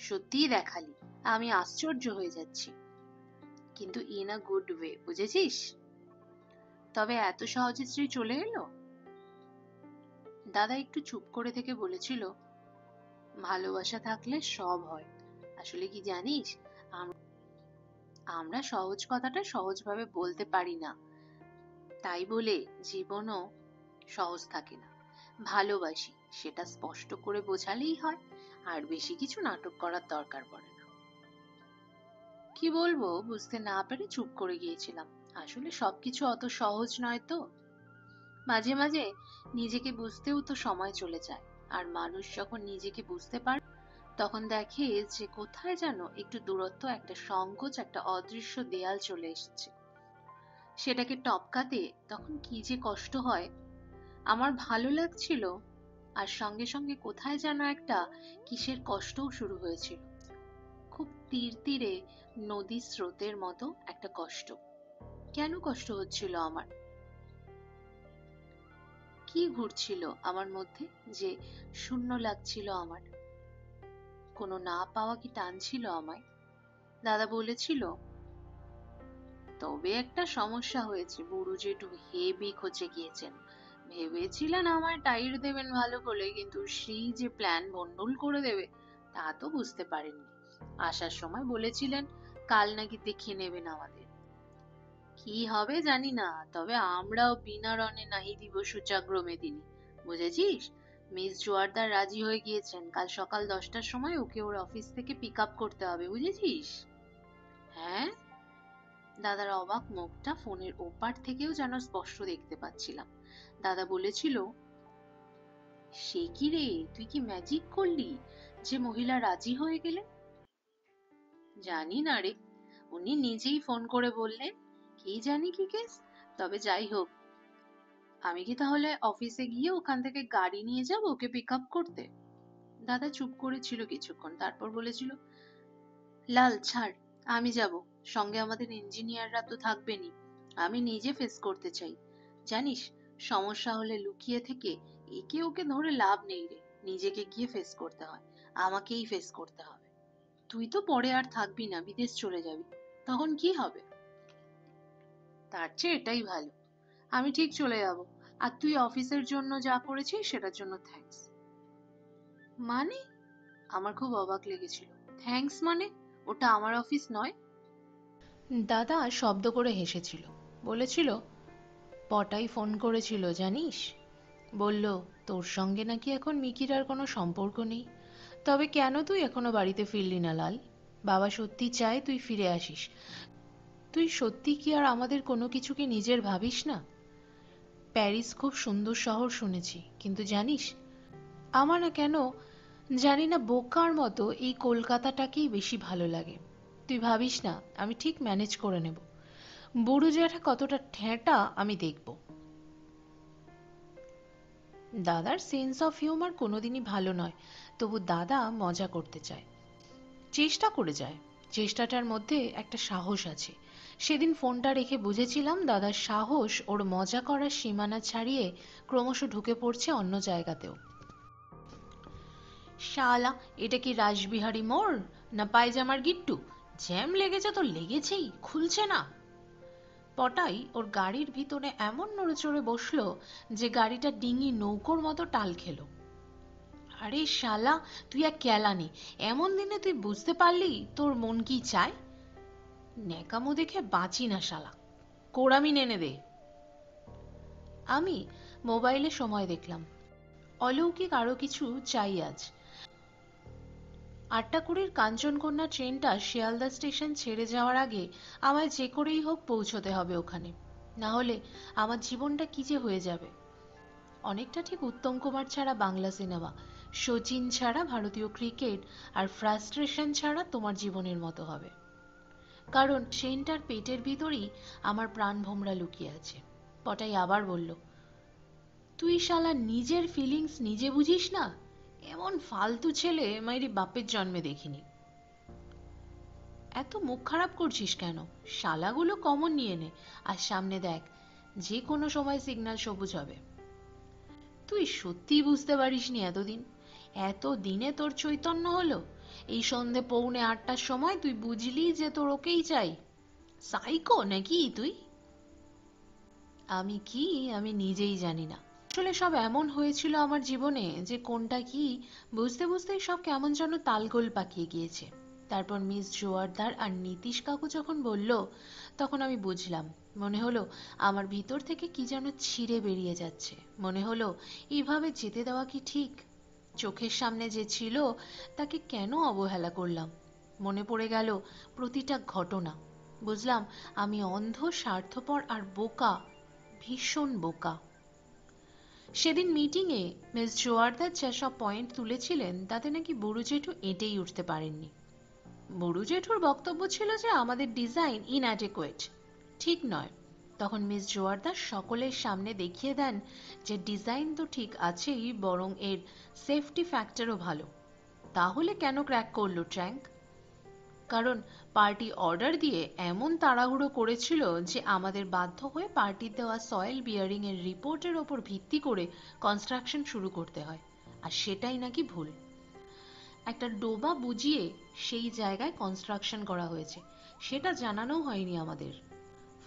সত্যিই দেখালি। আমি আশ্চর্য হয়ে যাচ্ছি, কিন্তু ইন আ গুড ওয়ে, বুঝেছিস? তবে এত সহজে শ্রী চলে এলো? দাদা একটু চুপ করে থেকে বলেছিল, ভালোবাসা থাকলে সব হয়। আসলে কি জানিস, আমরা সহজ কথাটা সহজভাবে বলতে পারি না, তাই বলে জীবনও সহজ থাকে না। ভালোবাসি, সেটা স্পষ্ট করে বোঝালেই হয়, আর বেশি কিছু নাটক করার দরকার পড়ে না। কি বলবো বুঝতে না পেরে চুপ করে গিয়েছিলাম। আসলে সবকিছু অত সহজ নয় তো। মাঝে মাঝে নিজেকে বুঝতেও তো সময় চলে যায়। আর মানুষ যখন নিজেকে বুঝতে পারে, তখন দেখে যে কোথায় যেন একটু দূরত্ব, একটা সংকোচ, একটা অদৃশ্য দেয়াল চলে এসেছে। সেটাকে টপকাতে তখন কি যে কষ্ট হয়। আমার ভালো লাগছিল, আর সঙ্গে সঙ্গে কোথায় যেন একটা কিসের কষ্টও শুরু হয়েছিল। খুব তীর তীরে নদী স্রোতের মতো একটা কষ্ট। কেন কষ্ট হচ্ছিল আমার? কি ঘুরছিল আমার মধ্যে যে শূন্য লাগছিল আমার? কোনো না পাওয়া কি টানছিল আমায়? দাদা বলেছিল, তবে একটা সমস্যা হয়েছে, বুড়ো জেঠু হেবি খচে গিয়েছেন। ভেবেছিলেন আমায় টাইট দেবেন ভালো করে, কিন্তু শ্রী যে প্ল্যান ভন্ডুল করে দেবে তা তো বুঝতে পারেননি। আসার সময় বলেছিলেন কাল নাকি দেখে নেবেন আমাদের। কি হবে জানি না, তবে আমরাও বিনা রণে নাহি দিব সূচাগ্র মেদিনী, বুঝেছিস? মিস জোয়ারদার রাজি হয়ে গিয়েছেন, কাল সকাল 10টার সময় ওকে ওর অফিস থেকে পিক আপ করতে হবে, বুঝেছিস? হ্যাঁ? দাদার অবাক মুখটা ফোনের ওপার থেকেও যেন স্পষ্ট দেখতে পাচ্ছিলাম। দাদা বলেছিল, সে কি রে, তুই কি ম্যাজিক করলি যে মহিলা রাজি হয়ে গেলেন? জানি না রে, উনি নিজেই ফোন করে বললেন। কি জানি কি কেস, তবে যাই হোক, আমি কি তাহলে অফিসে গিয়ে ওখান থেকে গাড়ি নিয়ে যাব ওকে পিক আপ করতে? দাদা চুপ করেছিল কিছুক্ষণ, তারপর বলেছিল, লাল ছাড়, আমি যাব, সঙ্গে আমাদের ইঞ্জিনিয়াররা তো থাকবেনই। আমি নিজে ফেস করতে চাই। জানিস, সমস্যা হলে লুকিয়ে থেকে একে ওকে ধরে লাভ নেই রে, নিজেকে গিয়ে ফেস করতে হয়, আমাকেই ফেস করতে হবে। তুই তো পরে আর থাকবি না, বিদেশ চলে যাবি, তখন কি হবে? তার চেয়ে এটাই ভালো, আমি ঠিক চলে যাব, আর তুই অফিসের জন্য যা করেছিস সেটার জন্য থ্যাঙ্কস। মানে? আমার খুব অবাক লেগেছিল। থ্যাঙ্কস মানে? ওটা আমার অফিস নয়? দাদা শব্দ করে হেসেছিল, বলেছিল, পটাই ফোন করেছিল জানিস, বলল তোর সঙ্গে নাকি এখন মিকির আর কোনো সম্পর্ক নেই। তবে কেন তুই এখনো বাড়িতে ফিরলি না লাল? বাবা সত্যি চায় তুই ফিরে আসিস। তুই সত্যি কি আর আমাদের কোনো কিছুকে নিজের ভাবিস না? প্যারিস খুব সুন্দর শহর শুনেছি, কিন্তু জানিস, আমার না কেন জানি না বোকার মতো এই কলকাতাটাকেই বেশি ভালো লাগে। তুই ভাবিস না, আমি ঠিক ম্যানেজ করে নেব। বুড়ো জ্যাঠা কতটা ঠেঁটা আমি দেখব। দাদার সেন্স অফ হিউমার কোনোদিনই ভালো নয়, তবু দাদা মজা করতে চায়, চেষ্টা করে যায়। চেষ্টাটার মধ্যে একটা সাহস আছে। সেদিন ফোনটা রেখে বুঝেছিলাম দাদার সাহস ওর মজা করার সীমানা ছাড়িয়ে ক্রমশ ঢুকে পড়ছে অন্য জায়গাতেও। শালা, এটা কি রাসবিহারী মোড় না পায়জামার গিট্টু? জ্যাম লেগেছে তো লেগেছেই, খুলছে না। পটাই ওর গাড়ির ভিতরে এমন নড়েচড়ে বসলো যে গাড়িটা ডিঙি নৌকোর মতো টাল খেলো। আরে শালা, তুই এক কেলানি, এমন দিনে তুই বুঝতে পারলি তোর মন কি চায়? ন্যাকামো দেখে বাঁচি না শালা, কোড়ামি নেনে দে। আমি মোবাইলে সময় দেখলাম। অলৌকিক আরো কিছু চাই আজ। 8:20 কাঞ্চনকন্যা ট্রেনটা শিয়ালদা স্টেশন ছেড়ে যাওয়ার আগে আমায় যে করেই হোক পৌঁছতে হবে ওখানে, না হলে আমার জীবনটা কি যে হয়ে যাবে। অনেকটা ঠিক উত্তম কুমার ছাড়া বাংলা সিনেমা, শচীন ছাড়া ভারতীয় ক্রিকেট, আর ফ্রাস্ট্রেশন ছাড়া তোমার জীবনের মতো হবে। কারণ সেনটার পেটের ভিতরেই আমার প্রাণভোমরা লুকিয়ে আছে। পটাই আবার বলল, তুই শালা নিজের ফিলিংস নিজে বুঝিস না? এমন ফালতু ছেলে মাইরি বাপের জন্মে দেখিনি। এত মুখ খারাপ করছিস কেন? শালাগুলো কমন নিয়ে নে, আর সামনে দেখ, যে কোনো সময় সিগন্যাল সবুজ হবে। তুই সত্যি বুঝতে পারিসনি এতদিন? এত দিনে তোর চৈতন্য হলো? এই সন্ধে 7:45 সময় তুই বুঝলি যে তোর ওকেই চাই? সাইকো নাকি তুই? আমি কি, আমি নিজেই জানি না। আসলে সব এমন হয়েছিল আমার জীবনে যে কোনটা কি বুঝতে বুঝতেই সব কেমন যেন তালগোল পাকিয়ে গিয়েছে। তারপর মিস জোয়ারদার আর নীতিশ কাকু যখন বলল, তখন আমি বুঝলাম। মনে হলো আমার ভিতর থেকে কি যেন ছিঁড়ে বেরিয়ে যাচ্ছে। মনে হলো এইভাবে যেতে দেওয়া কি ঠিক? চোখের সামনে যে ছিল তাকে কেন অবহেলা করলাম? মনে পড়ে গেল প্রতিটা ঘটনা। বুঝলাম আমি অন্ধ, স্বার্থপর আর বোকা, ভীষণ বোকা। সেদিন মিটিংয়ে মিস জোয়ারদার যেসব পয়েন্ট তুলেছিলেন তাতে নাকি বুড়ো জেঠু এঁটেই উঠতে পারেননি। বুড়ো জেঠুর বক্তব্য ছিল যে আমাদের ডিজাইন ইনঅ্যাডেকুয়েট, ঠিক নয়। তখন মিস জোয়ারদার সকলের সামনে দেখিয়ে দেন যে ডিজাইন তো ঠিক আছেই, বরং এর সেফটি ফ্যাক্টরও ভালো। তাহলে কেন ক্র্যাক করলো ট্র্যাঙ্ক? কারণ পার্টি অর্ডার দিয়ে এমন তাড়াহুড়ো করেছিল যে আমাদের বাধ্য হয়ে পার্টির দেওয়া সয়েল বিয়ারিং এর রিপোর্টের ওপর ভিত্তি করে কনস্ট্রাকশন শুরু করতে হয়, আর সেটাই নাকি ভুল। একটা ডোবা বুঝিয়ে সেই জায়গায় কনস্ট্রাকশন করা হয়েছে, সেটা জানানোও হয়নি আমাদের।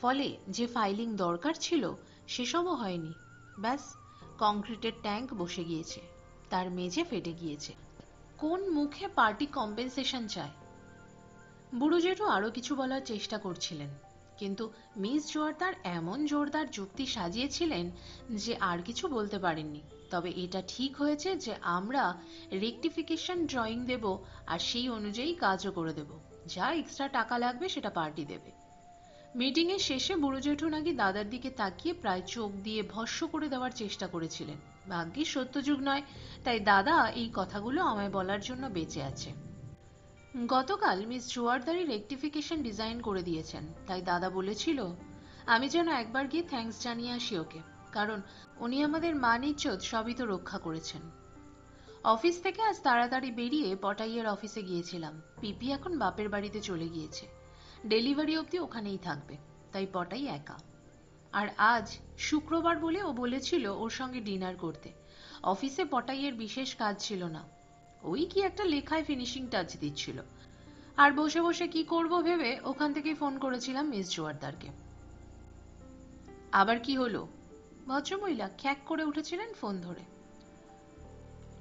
ফলে যে ফাইলিং দরকার ছিল সেসবও হয়নি। ব্যাস, কংক্রিটের ট্যাঙ্ক বসে গিয়েছে, তার মেঝে ফেটে গিয়েছে। কোন মুখে পার্টি কম্পেনসেশন চায়? বুড়ো জেঠু আরো কিছু বলার চেষ্টা করছিলেন, কিন্তু মিস জোয়ারদার এমন জোরদার যুক্তি সাজিয়েছিলেন যে আর কিছু বলতে পারেননি। তবে এটা ঠিক হয়েছে যে আমরা রেকটিফিকেশন ড্রয়িং দেব, আর সেই অনুযায়ী কাজও করে দেব। যা এক্সট্রা টাকা লাগবে সেটা পার্টি দেবে। মিটিং এর শেষে বুড়ো জেঠু নাকি দাদার দিকে তাকিয়ে প্রায় চোখ দিয়ে ভস্ম করে দেওয়ার চেষ্টা করেছিলেন। ভাগ্যিস সত্যযুগ নয়, তাই দাদা এই কথাগুলো আমায় বলার জন্য বেঁচে আছে। গতকাল মিস জোয়ারদারি রেকটিফিকেশন ডিজাইন করে দিয়েছেন, তাই দাদা বলেছিল আমি যেন একবার গিয়ে থ্যাঙ্কস জানিয়ে আসি ওকে। কারণ উনি আমাদের মান ইজ্জত সবই তো রক্ষা করেছেন। অফিস থেকে আজ তাড়াতাড়ি বেরিয়ে পটাইয়ের অফিসে গিয়েছিলাম। পিপি এখন বাপের বাড়িতে চলে গিয়েছে, ডেলিভারি অবধি ওখানেই থাকবে, তাই পটাই একা। আর আজ শুক্রবার বলে ও বলেছিল ওর সঙ্গে ডিনার করতে। অফিসে পটাইয়ের বিশেষ কাজ ছিল না, ওই কি একটা লেখায় ফিনিশিং টাচ দিচ্ছিল। আর বসে বসে কি করব ভেবে ওখান থেকে ফোন করেছিলাম মিস জোয়ারদারকে। আবার কি হলো? ভদ্রমহিলা খ্যাক করে উঠেছিলেন ফোন ধরে।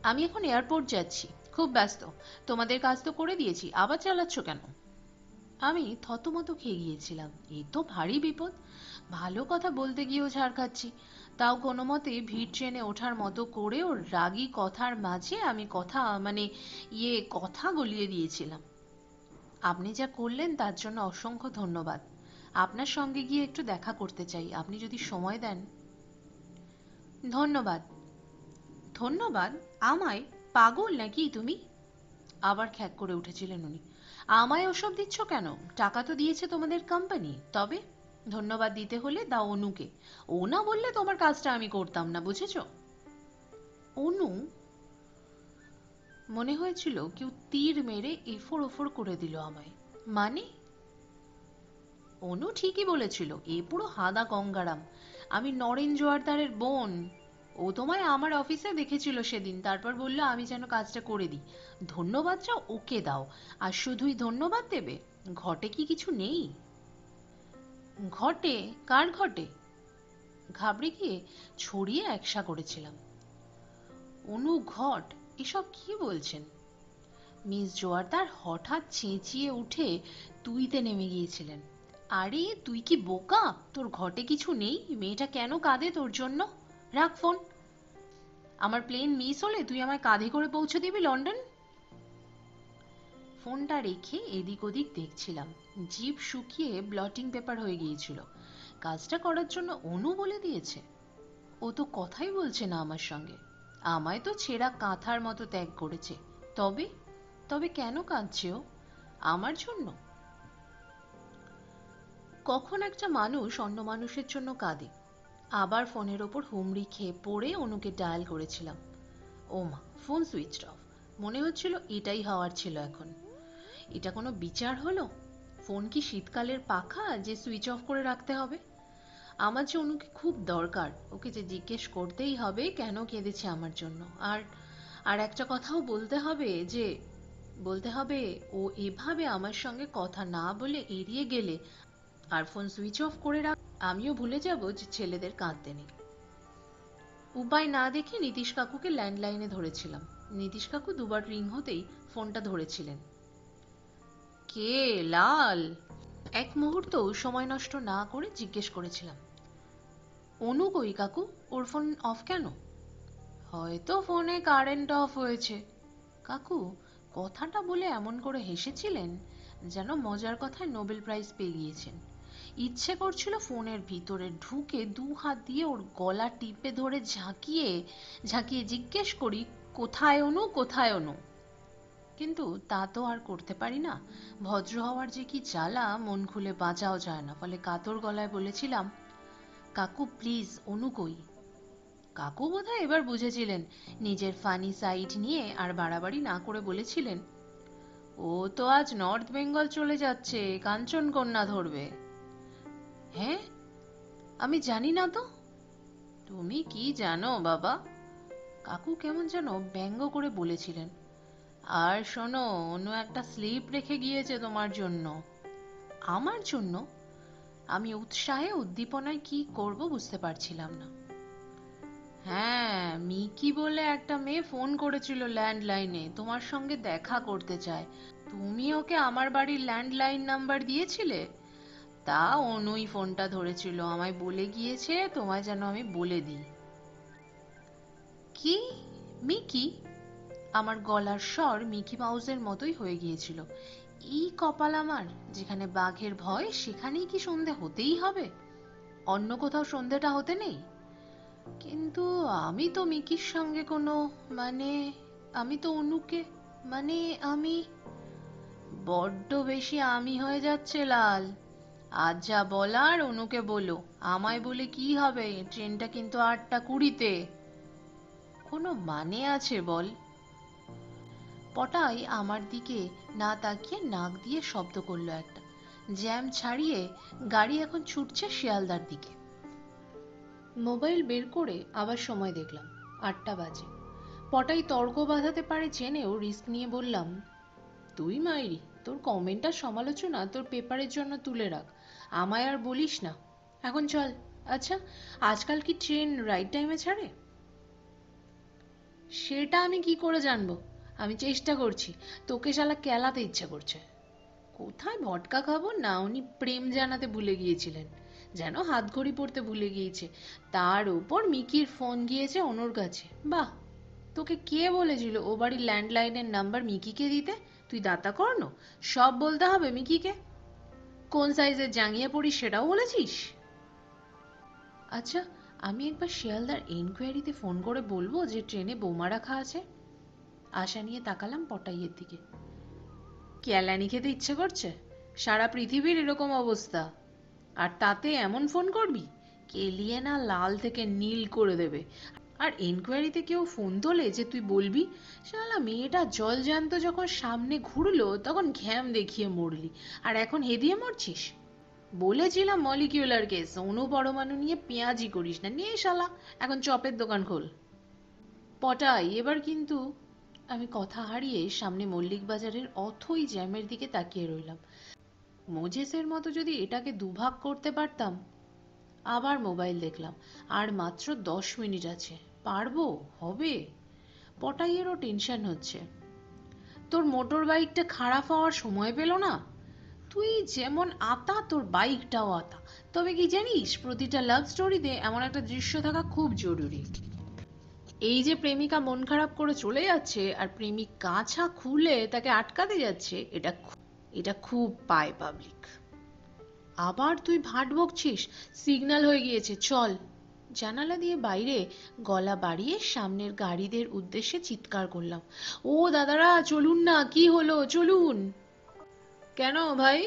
আমি এখন এয়ারপোর্ট যাচ্ছি, খুব ব্যস্ত। তোমাদের কাজ তো করে দিয়েছি, আবার চালাচ্ছ কেন? আমি থতমত খেয়ে গিয়েছিলাম, এ তো ভারী বিপদ। ভালো কথা বলতে গিয়েও ঝাড় খাচ্ছি। তাও কোনো মতে ভিড় ট্রেনে ওঠার মতো করে ওর রাগী কথার মাঝে আমি কথা গলিয়ে দিয়েছিলাম। আপনি যা করলেন তার জন্য অসংখ্য ধন্যবাদ। আপনার সঙ্গে গিয়ে একটু দেখা করতে চাই, আপনি যদি সময় দেন। ধন্যবাদ। ধন্যবাদ? আমায়? পাগল নাকি তুমি? আবার খ্যাক করে উঠেছিলেন উনি। আমায় ওসব দিচ্ছ কেন? টাকা তো দিয়েছে তোমাদের কোম্পানি। তবে ধন্যবাদ দিতে হলে দাও অনুকে। ও না বললে তোমার কাজটা আমি করতাম না, বুঝেছো? অনু? মনে হয়েছিল কেউ তীর মেরে এফোড় ওফোড় করে দিল আমায়। মানে? অনু ঠিকই বলেছিল, এ পুরো হাদা গঙ্গারাম। আমি নরেন জোয়ারদারের বোন। ও তোমায় আমার অফিসে দেখেছিল সেদিন, তারপর বলল আমি যেন কাজটা করে দিই। ধন্যবাদটা ওকে দাও। আর শুধুই ধন্যবাদ দেবে? ঘটে কি কিছু নেই? ঘটে? কার ঘটে? ঘাবড়ে গিয়ে ছড়িয়ে একসা করেছিলাম। অনু ঘট? এসব কি বলছেন? মিস জোয়ারদার হঠাৎ চেঁচিয়ে উঠে তুইতে নেমে গিয়েছিলেন। আরে তুই কি বোকা? তোর ঘটে কিছু নেই? মেয়েটা কেন কাঁদে তোর জন্য? রাখ ফোন। আমার প্লেন মিস হলে তুই আমায় কাঁধে করে পৌঁছে দিবি লন্ডন? ফোনটা রেখে এদিক ওদিক দেখছিলাম। জিভ শুকিয়ে ব্লটিং পেপার হয়ে গিয়েছিল। কাজটা করার জন্য অনু বলে দিয়েছে? ও তো কথাই বলছে না আমার সঙ্গে। আমায় তো ছেঁড়া কাঁথার মতো ত্যাগ করেছে। তবে তবে কেন কাঁদছে ও? আমার জন্য? কখন একটা মানুষ অন্য মানুষের জন্য কাঁদে? আবার ফোনের ওপর হুমড়ি খেয়ে পড়ে অনুকে ডায়াল করেছিলাম। ও মা, ফোন সুইচড অফ। মনে হচ্ছিল এটাই হওয়ার ছিল এখন। এটা কোনো বিচার হলো? ফোন কি শীতকালের পাখা যে সুইচ অফ করে রাখতে হবে? আমার যে অনুকে খুব দরকার, ওকে যে জিজ্ঞেস করতেই হবে কেন কেঁদেছে আমার জন্য। আর আর একটা কথাও বলতে হবে ও এভাবে আমার সঙ্গে কথা না বলে এড়িয়ে গেলে আর ফোন সুইচ অফ করে রাখ, আমিও ভুলে যাব যে ছেলেদের কাঁদতে নেই। উপায় না দেখে নীতিশ কাকুকে ল্যান্ডলাইনে ধরেছিলাম। নীতিশ কাকু দুবার রিং হতেই ফোনটা ধরেছিলেন। কে? লাল? এক মুহূর্ত সময় নষ্ট না করে জিজ্ঞেস করেছিলাম, অনু কই কাকু? ওর ফোন অফ কেন? হয়তো ফোনে কারেন্ট অফ হয়েছে। কাকু কথাটা বলে এমন করে হেসেছিলেন যেন মজার কথায় নোবেল প্রাইজ পেয়ে গিয়েছেন। ইচ্ছে করছিল ফোনের ভিতরে ঢুকে দু হাত দিয়ে ওর গলা টিপে ধরে ঝাঁকিয়ে ঝাঁকিয়ে জিজ্ঞেস করি, কোথায় অনু, কোথায় অনু? কিন্তু তা তো আর করতে পারি না। ভদ্র হওয়ার যে কি জ্বালা, মন খুলে বাঁচাও যায় না। ফলে কাতর গলায় বলেছিলাম, কাকু প্লিজ, অনু কই? কাকু বোধহয় এবার বুঝেছিলেন নিজের ফানি সাইড নিয়ে, আর বাড়াবাড়ি না করে বলেছিলেন, ও তো আজ নর্থ বেঙ্গল চলে যাচ্ছে, কাঞ্চনকন্যা ধরবে। হ্যাঁ? আমি জানি না তো। তুমি কি জানো বাবা? কাকু কেমন যেন ব্যঙ্গ করে বলেছিলেন। আর শোনো, অনু একটা স্লিপ রেখে গিয়েছে তোমার জন্য। আমার জন্য? আমি উৎসাহে উদ্দীপনায় কি করব বুঝতে পারছিলাম না। হ্যাঁ, মিকি বলে একটা মেয়ে ফোন করেছিল ল্যান্ডলাইনে, তোমার সঙ্গে দেখা করতে চায়। তুমি ওকে আমার বাড়ির ল্যান্ডলাইন নাম্বার দিয়েছিলে? তা অনুই ফোনটা ধরেছিল, আমায় বলে গিয়েছে তোমায় যেন আমি বলে দিই। কি? মিকি? আমার গলার স্বর মিকি মাউসের মতোই হয়ে গিয়েছিল। এই কপাল আমার, যেখানে বাঘের ভয় সেখানেই কি সন্ধে হতেই হবে? অন্য কোথাও সন্ধেটা হতে নেই? কিন্তু আমি তো মিকির সঙ্গে কোনো, মানে আমি তো অনুকে, মানে আমি, বড্ড বেশি আমি হয়ে যাচ্ছে লাল। আজ যা বলার অনুকে বলো, আমায় বলে কি হবে, ট্রেনটা কিন্তু 8:20-তে। কোনো মানে আছে বল? পটাই আমার দিকে না তাকিয়ে নাক দিয়ে শব্দ করলো একটা। জ্যাম ছাড়িয়ে গাড়ি এখন ছুটছে শিয়ালদার দিকে। মোবাইল বের করে আবার সময় দেখলাম, 8টা বাজে। পটাই তর্ক বাঁধাতে পারে জেনেও রিস্ক নিয়ে বললাম, তুই মাইরি, তোর কমেন্ট আর সমালোচনা তোর পেপারের জন্য তুলে রাখ, আমায় আর বলিস না। এখন চল। আচ্ছা, আজকাল কি ট্রেন রাইট টাইমে ছাড়ে? সেটা আমি কি করে জানবো? আমি চেষ্টা করছি, তোকে শালা কেলাতে ইচ্ছা করছে। কোথায় ভটকা খাবো না, উনি প্রেম জানাতে ভুলে গিয়েছিলেন, যেন হাতঘড়ি পরতে ভুলে গিয়েছে। তার উপর মিকির ফোন গিয়েছে অনুর কাছে। বাহ, তোকে কে বলেছিল ও বাড়ির ল্যান্ডলাইনের নাম্বার মিকিকে দিতে? তুই দাতা কর্ণ, সব বলতে হবে মিকিকে? কোন সাইজের জাঙ্গিয়া পড়িস সেটাও বলেছিস? আচ্ছা, আমি একবার শিয়ালদার এনকোয়ারিতে ফোন করে বলবো যে ট্রেনে বোমা রাখা আছে। আশা নিয়ে তাকালাম পটাইয়ের দিকে। কেলানি খেতে ইচ্ছে করছে? সারা পৃথিবীর এরকম অবস্থা, আর তাতে এমন ফোন করবি? কেলিয়ে না লাল থেকে নীল করে দেবে। আর এনকোয়ারিতে কেউ ফোন তোলে যে তুই বলবি? শালা মেয়েটা জল জ্যান্ত যখন সামনে ঘুরলো তখন ঘ্যাম দেখিয়ে মরলি, আর এখন হেদিয়ে মরছিস? বলেছিলাম মলিকিউলার কেস, অণুপরমাণু নিয়ে পেঁয়াজি করিস না, নিয়ে শালা এখন চপের দোকান খোল। পটাই এবার কিন্তু। আমি কথা হারিয়ে সামনে মল্লিক বাজারের অথই জ্যামের দিকে তাকিয়ে রইলাম। মোজেসের মতো যদি এটাকে দুভাগ করতে পারতাম। আবার মোবাইল দেখলাম, আর মাত্র 10 মিনিট আছে। পারবো? হবে? পটাইয়েরও টেনশন হচ্ছে। তোর মোটর বাইকটা খারাপ হওয়ার সময় পেল না? তুই যেমন আতা, তোর বাইকটাও আতা। তবে কি জানিস, প্রতিটা লাভ স্টোরিতে এমন একটা দৃশ্য থাকা খুব জরুরি। এই যে প্রেমিকা মন খারাপ করে চলে যাচ্ছে আর প্রেমিক কাছা খুলে তাকে আটকাতে যাচ্ছে, এটা খুব পায় পাবলিক। আবার তুই ভাট বকছিস? সিগন্যাল হয়ে গিয়েছে, চল। জানালা দিয়ে বাইরে গলা বাড়িয়ে সামনের গাড়িদের উদ্দেশ্যে চিৎকার করলাম, ও দাদারা চলুন না, কি হলো, চলুন। কেন ভাই?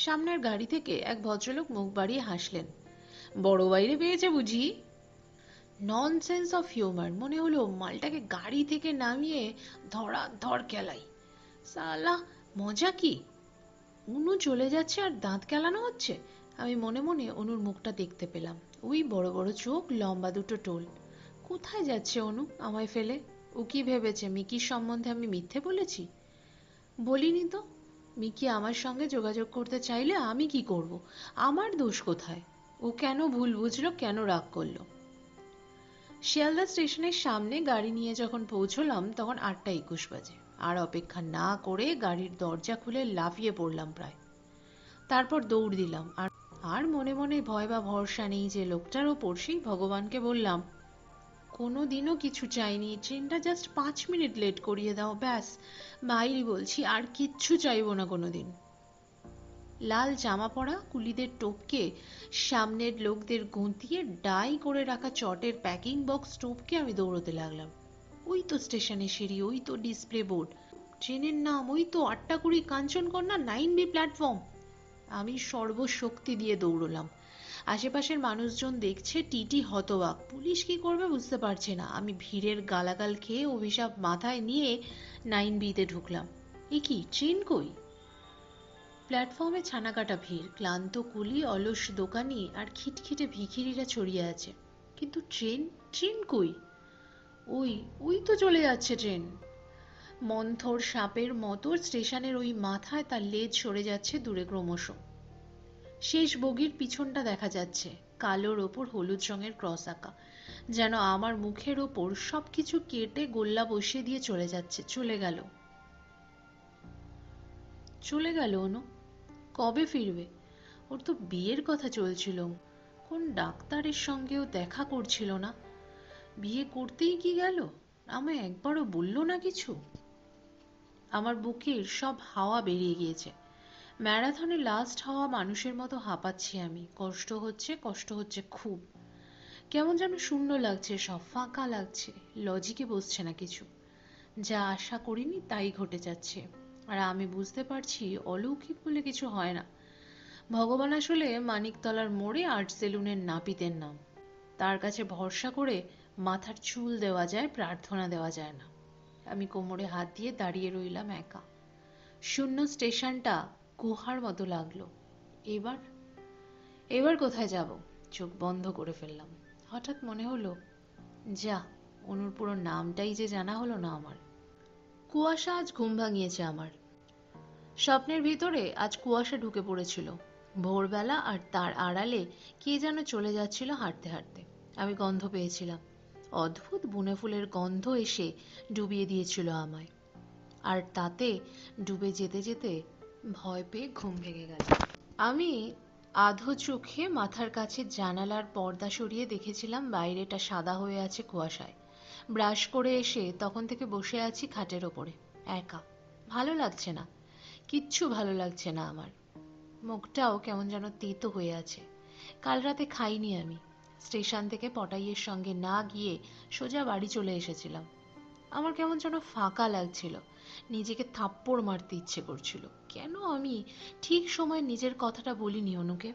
সামনের গাড়ি থেকে এক ভদ্রলোক মুখ বাড়িয়ে হাসলেন। বড় বাইরে পেয়েছে বুঝি? ননসেন্স অফ হিউমার, মনে হলো মালটাকে গাড়ি থেকে নামিয়ে ধরাধর কেলাই। সালা, মজা কি? অনু চলে যাচ্ছে আর দাঁত কেলানো হচ্ছে। আমি মনে মনে অনুর মুখটা দেখতে পেলাম, ওই বড় বড় চোখ, লম্বা দুটো টোল। কোথায় যাচ্ছে অনু আমায় ফেলে? ও কি ভেবেছে মিকির সম্বন্ধে আমি মিথ্যে বলেছি? বলিনি তো। মিকি আমার সঙ্গে যোগাযোগ করতে চাইলে আমি কি করব? আমার দোষ কোথায়? ও কেন ভুল বুঝলো, কেন রাগ করলো? শিয়ালদা স্টেশনের সামনে গাড়ি নিয়ে যখন পৌঁছলাম তখন 8:21 বাজে। আর অপেক্ষা না করে গাড়ির দরজা খুলে লাফিয়ে পড়লাম প্রায়। তারপর দৌড় দিলাম, আর আর মনে মনে ভয় বা ভরসা নেই যে লোকটার ওপর, সেই ভগবানকে বললাম, কোনোদিনও কিছু চাইনি, ট্রেনটা জাস্ট 5 মিনিট লেট করিয়ে দাও ব্যাস। মাইরি বলছি, আর কিচ্ছু চাইবো না কোনোদিন। লাল জামা পরা কুলিদের টপকে, সামনের লোকদের গঁতিয়ে ডাই করে রাখা চটের প্যাকিং বক্স টপকে আমি দৌড়তে লাগলাম। ওই তো স্টেশনের সিঁড়ি, ওই তো ডিসপ্লে বোর্ড, ট্রেনের নাম ওই তো 8:20 কাঞ্চনকন্যা 9B প্ল্যাটফর্ম। আমি সর্বশক্তি দিয়ে দৌড়লাম। আশেপাশের মানুষজন দেখছে, টিটি হতবাক, পুলিশ কি করবে বুঝতে পারছে না। আমি ভিড়ের গালাগাল খেয়ে অভিশাপ মাথায় নিয়ে 9B-তে ঢুকলাম। এ কি, ট্রেন কই? প্ল্যাটফর্মে ছানাকাটা ভিড়, ক্লান্ত কুলি, অলস দোকানি আর খিটখিটে ভিখিরিরা ছড়িয়ে আছে। কিন্তু ট্রেন, ট্রেন কই? ওই ওই তো চলে যাচ্ছে ট্রেন। মন্থর সাপের মতো স্টেশনের ওই মাথায় তার লেজ সরে যাচ্ছে দূরে ক্রমশ। শেষ বগির পিছনটা দেখা যাচ্ছে, কালোর ওপর হলুদ রঙের ক্রস আঁকা, যেন আমার মুখের ওপর সবকিছু কেটে গোল্লা বসিয়ে দিয়ে চলে যাচ্ছে। চলে গেল, চলে গেল অনু। কবে ফিরবে? ওর তো বিয়ের কথা চলছিল, কোন ডাক্তারের সঙ্গেও দেখা করছিল না? বিয়ে করতেই কি গেল? আমায় একবারও বললো না কিছু? আমার বুকের সব হাওয়া বেরিয়ে গিয়েছে। ম্যারাথনে লাস্ট হওয়া মানুষের মতো হাঁপাচ্ছি আমি। কষ্ট হচ্ছে, কষ্ট হচ্ছে খুব। কেমন যেন শূন্য লাগছে, সব ফাঁকা লাগছে, লজিকে বসছে না কিছু। যা আশা করিনি তাই ঘটে যাচ্ছে, আর আমি বুঝতে পারছি অলৌকিক বলে কিছু হয় না। ভগবান আসলে মানিকতলার মোড়ে আর্ট সেলুনের নাপিতের নাম। তার কাছে ভরসা করে মাথার চুল দেওয়া যায়, প্রার্থনা দেওয়া যায় না। আমি কোমরে হাত দিয়ে দাঁড়িয়ে রইলাম একা। শূন্য স্টেশনটা গুহার মতো লাগলো। এবার এবার কোথায় যাব? চোখ বন্ধ করে ফেললাম। হঠাৎ মনে হলো, যা, অনুর পুরো নামটাই যে জানা হলো না আমার। কুয়াশা আজ ঘুম ভাঙিয়েছে আমার। স্বপ্নের ভিতরে আজ কুয়াশা ঢুকে পড়েছিল। ভোরবেলা আর তার আড়ালে কে যেন চলে যাচ্ছিল হাঁটতে হাঁটতে। আমি গন্ধ পেয়েছিলাম। অদ্ভুত বুনে ফুলের গন্ধ এসে ডুবিয়ে দিয়েছিল আমায়। আর তাতে ডুবে যেতে যেতে ভয় পেয়ে ঘুম ভেঙে গেল। আমি আধো চোখে মাথার কাছে জানালার পর্দা সরিয়ে দেখেছিলাম বাইরেটা সাদা হয়ে আছে কুয়াশায়। ব্রাশ করে এসে তখন থেকে বসে আছি খাটের ওপরে, একা। ভালো লাগছে না, কিচ্ছু ভালো লাগছে না আমার। মুখটাও কেমন যেন তেতো হয়ে আছে। কাল রাতে খাইনি আমি। স্টেশন থেকে পটাইয়ের সঙ্গে না গিয়ে সোজা বাড়ি চলে এসেছিলাম। আমার কেমন যেন ফাঁকা লাগছিল। নিজেকে থাপ্পড় মারতে ইচ্ছে করছিল। কেন আমি ঠিক সময় নিজের কথাটা বলিনি অনুকে?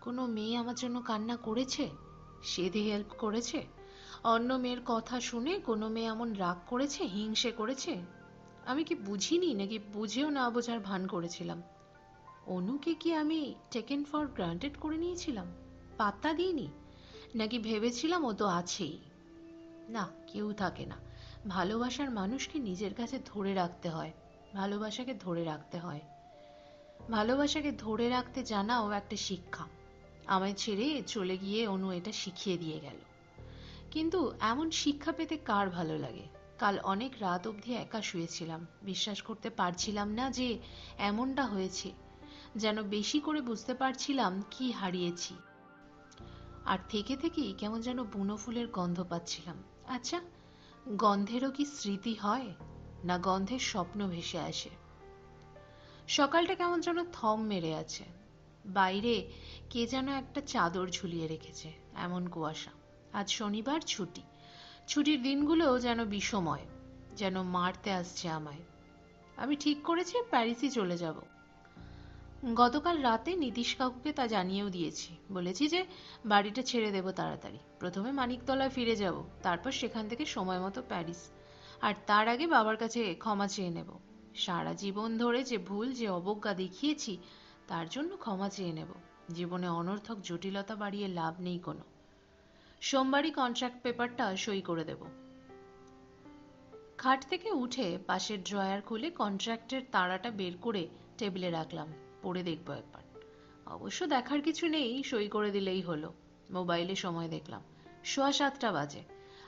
কোনো মেয়ে আমার জন্য কান্না করেছে? সেধে হেল্প করেছে? অন্য মেয়ের কথা শুনে কোনো মেয়ে এমন রাগ করেছে, হিংসে করেছে? আমি কি বুঝিনি, নাকি বুঝেও না বোঝার ভান করেছিলাম? অনুকে কি আমি টেকেন ফর গ্রান্টেড করে নিয়েছিলাম, পাত্তা দিইনি? নাকি ভেবেছিলাম ও তো আছেই? না, কেউ থাকে না। ভালোবাসার মানুষকে নিজের কাছে ধরে রাখতে হয়। ভালোবাসাকে ধরে রাখতে হয়। ভালোবাসাকে ধরে রাখতে জানাও একটা শিক্ষা। আমায় ছেড়ে চলে গিয়ে অনু এটা শিখিয়ে দিয়ে গেল। কিন্তু এমন শিক্ষা পেতে কার ভালো লাগে? কাল অনেক রাত অবধি একা শুয়েছিলাম। বিশ্বাস করতে পারছিলাম না যে এমনটা হয়েছে। যেন বেশি করে বুঝতে পারছিলাম কি হারিয়েছি। আর থেকে থেকেই কেমন যেন বুনো ফুলের গন্ধ পাচ্ছিলাম। আচ্ছা, গন্ধেরও কি স্মৃতি হয়, না গন্ধের স্বপ্ন ভেসে আসে? সকালটা কেমন যেন থম মেরে আছে। বাইরে কে যেন একটা চাদর ঝুলিয়ে রেখেছে, এমন কুয়াশা। আজ শনিবার, ছুটি। ছুটির দিনগুলোও যেন বিষময়, যেন মারতে আসছে আমায়। আমি ঠিক করেছি প্যারিসই চলে যাব। গতকাল রাতে নীতিশ কাকুকে তা জানিয়েও দিয়েছি। বলেছি যে বাড়িটা ছেড়ে দেব তাড়াতাড়ি। প্রথমে মানিকতলায় ফিরে যাব, তারপর সেখান থেকে সময় মতো প্যারিস। আর তার আগে বাবার কাছে ক্ষমা চেয়ে নেব। সারা জীবন ধরে যে ভুল, যে অবজ্ঞা দেখিয়েছি, তার জন্য ক্ষমা চেয়ে নেব। জীবনে অনর্থক জটিলতা বাড়িয়ে লাভ নেই কোনো। সোমবারই কন্ট্রাক্ট পেপারটা সই করে দেব। খাট থেকে উঠে পাশের ড্রয়ার খুলে কন্ট্রাক্টের তাড়াটা বের করে টেবিলে রাখলাম। পড়ে দেখব একবার। অবশ্য দেখার কিছু নেই, সই করে দিলেই হলো। মোবাইলে সময় দেখলাম, 7:15 বাজে।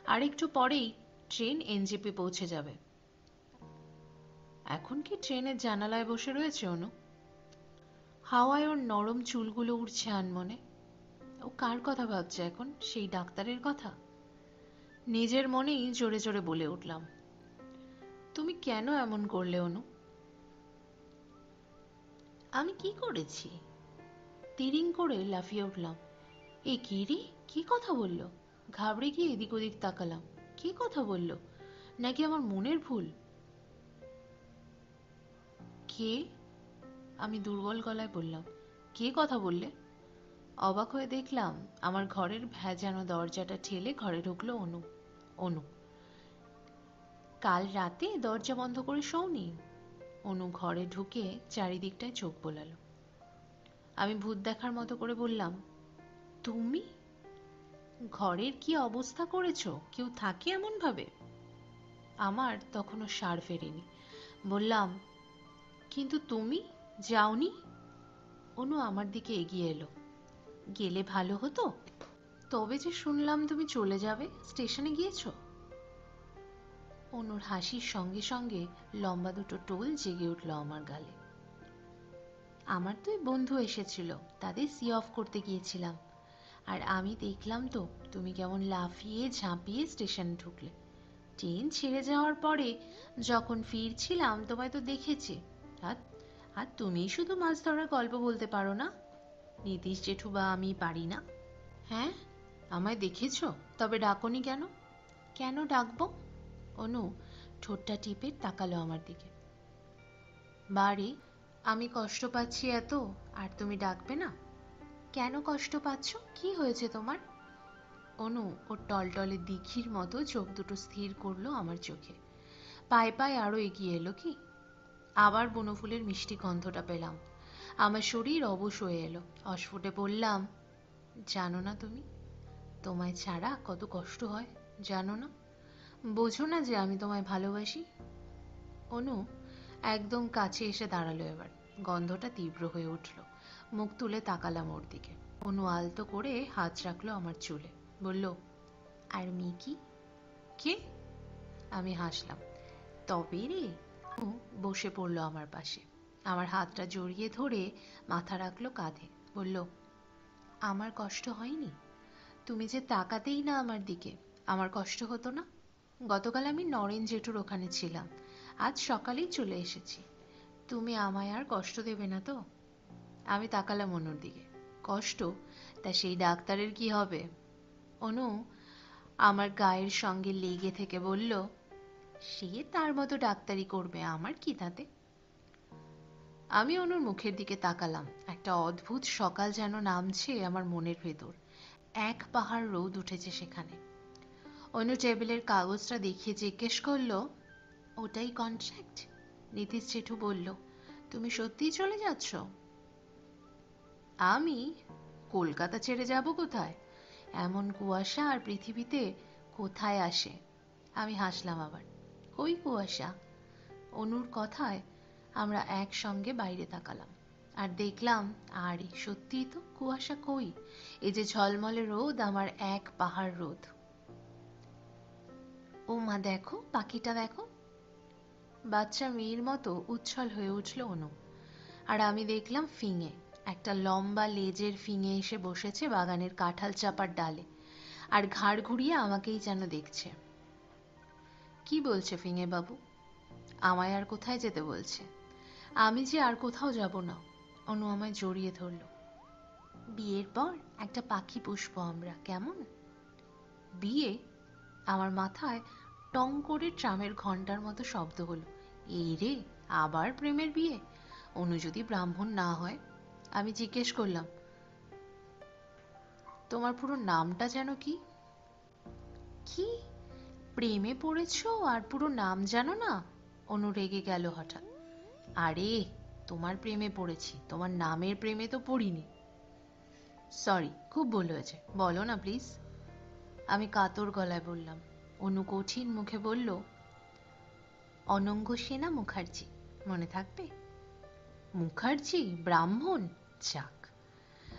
আর একটু পরেই ট্রেন এনজেপি পৌঁছে যাবে। এখন কি ট্রেনের জানালায় বসে রয়েছে অনু? হাওয়ায় ওর নরম চুলগুলো উড়ছে আনমনে। ও কার কথা ভাবছে এখন? সেই ডাক্তারের কথা? নিজের মনেই জোরে জোরে বলে উঠলাম, তুমি কেন এমন করলে অনু? আমি কি করেছি? তিরিং করে লাফিয়ে উঠলাম। এ কি রে, কি কথা বলল? ঘাবড়ে গিয়ে এদিক ওদিক তাকালাম। কি কথা বলল? নাকি আমার মনের ভুল? কে? আমি দুর্বল গলায় বললাম, কে কথা বললে? অবাক হয়ে দেখলাম আমার ঘরের ভেজানো দরজাটা ঠেলে ঘরে ঢুকলো অনু। অনু, কাল রাতে দরজা বন্ধ করে শোওনি? অনু ঘরে ঢুকে চারিদিকটায় চোখ বোলালো। আমি ভূত দেখার মতো করে বললাম, তুমি? ঘরের কি অবস্থা করেছো? কেউ থাকে এমন ভাবে? আমার তখনও সাড় ফেরেনি। বললাম, কিন্তু তুমি যাওনি? অনু আমার দিকে এগিয়ে এলো। গেলে ভালো হতো। তবে যে শুনলাম তুমি চলে যাবে, স্টেশনে গিয়েছো? অনুর হাসির সঙ্গে সঙ্গে লম্বা দুটো টোল জেগে উঠল আমার গালে। আমার দুই বন্ধু এসেছিল, তাদের সি অফ করতে গিয়েছিলাম। আর আমি দেখলাম তো তুমি কেমন লাফিয়ে ঝাঁপিয়ে স্টেশনে ঢুকলে। ট্রেন ছেড়ে যাওয়ার পরে যখন ফিরছিলাম তোমায় তো দেখেছি। আর আর তুমি শুধু মাছ ধরার গল্প বলতে পারো না? নীতিশ জেঠু বা আমি পারি না? হ্যাঁ, আমায় দেখেছ, তবে ডাকনি কেন? কেন ডাকবো? অনু ঠোঁটটা টিপে তাকালো আমার দিকে। বারে, আমি কষ্ট পাচ্ছি এত, আর তুমি ডাকবে না? কেন কষ্ট পাচ্ছ? কি হয়েছে তোমার? অনু ওর টলটলে দিঘির মতো চোখ দুটো স্থির করলো আমার চোখে। পায়ে পায়ে আরো এগিয়ে এলো। কি? আবার বনফুলের মিষ্টি গন্ধটা পেলাম। আমার শরীর অবশ হয়ে এলো। অস্ফুটে বললাম, জানো না তুমি, তোমায় ছাড়া কত কষ্ট হয়, জানো না? বোঝো না যে আমি তোমায় ভালোবাসি? অনু একদম কাছে এসে দাঁড়ালো এবার। গন্ধটা তীব্র হয়ে উঠল। মুখ তুলে তাকালাম ওর দিকে। অনু আলতো করে হাত রাখলো আমার চুলে। বলল, আর মিকি? কে? আমি হাসলাম। তবে রে। অনু বসে পড়লো আমার পাশে। আমার হাতটা জড়িয়ে ধরে মাথা রাখলো কাঁধে। বলল, আমার কষ্ট হয়নি? তুমি যে তাকাতেই না আমার দিকে, আমার কষ্ট হতো না? গতকাল আমি নরেন জেঠুর ওখানে ছিলাম, আজ সকালেই চলে এসেছি। তুমি আমায় আর কষ্ট দেবে না তো? আমি তাকালাম অনুর দিকে। কষ্ট? তা সেই ডাক্তারের কি হবে? অনু আমার গায়ের সঙ্গে লেগে থেকে বলল, সে তার মতো ডাক্তারি করবে, আমার কি তাতে? আমি অনুর মুখের দিকে তাকালাম। একটা অদ্ভুত সকাল যেন নামছে আমার মনের ভেতর। এক পাহাড় রোদ উঠেছে সেখানে। অনু টেবিলের কাগজটা দেখিয়ে জিজ্ঞেস করলো, ওটাই কন্ট্রাক্ট? নীতিশ জেঠু বলল, তুমি সত্যিই চলে যাচ্ছ? আমি? কলকাতা ছেড়ে যাব কোথায়? এমন কুয়াশা আর পৃথিবীতে কোথায় আসে? আমি হাসলাম আবার। কই কুয়াশা? অনুর কথায় আমরা একসঙ্গে বাইরে তাকালাম আর দেখলাম, আরে সত্যিই তো, কুয়াশা কই? এই যে ঝলমলে রোদ, আমার এক পাহাড় রোদ। ও মা, দেখো পাখিটা, দেখো। বাচ্চা মেয়ের মতো উচ্ছল হয়ে উঠল অনু। আর আমি দেখলাম ফিঙে, একটা লম্বা লেজের ফিঙে এসে বসেছে বাগানের কাঁঠাল চাপার ডালে, আর ঘাড় ঘুরিয়ে আমাকেই যেন দেখছে। কি বলছে ফিঙে বাবু? আমায় আর কোথায় যেতে বলছে? আমি যে আর কোথাও যাব না। অনু আমায় জড়িয়ে ধরল। বিয়ের পর একটা পাখি পুষবো আমরা, কেমন? বিয়ে? আমার মাথায় টং করে ট্রামের ঘন্টার মতো শব্দ হলো। এই রে, আবার প্রেমের বিয়ে? অনু যদি ব্রাহ্মণ না হয়? আমি জিজ্ঞেস করলাম, তোমার পুরো নামটা যেন কি? কি? প্রেমে পড়েছো আর পুরো নাম জানো না? অনু রেগে গেল হঠাৎ। আরে, তোমার প্রেমে পড়েছি, তোমার নামের প্রেমে তো পড়িনি। সরি, খুব ভুল হয়েছে, বলো না প্লিজ। আমি কাতর গলায় বললাম। অনু কঠিন মুখে বলল, অনঙ্গ সেনা মুখার্জি, মনে থাকবে? মুখার্জি? ব্রাহ্মণ? যাক।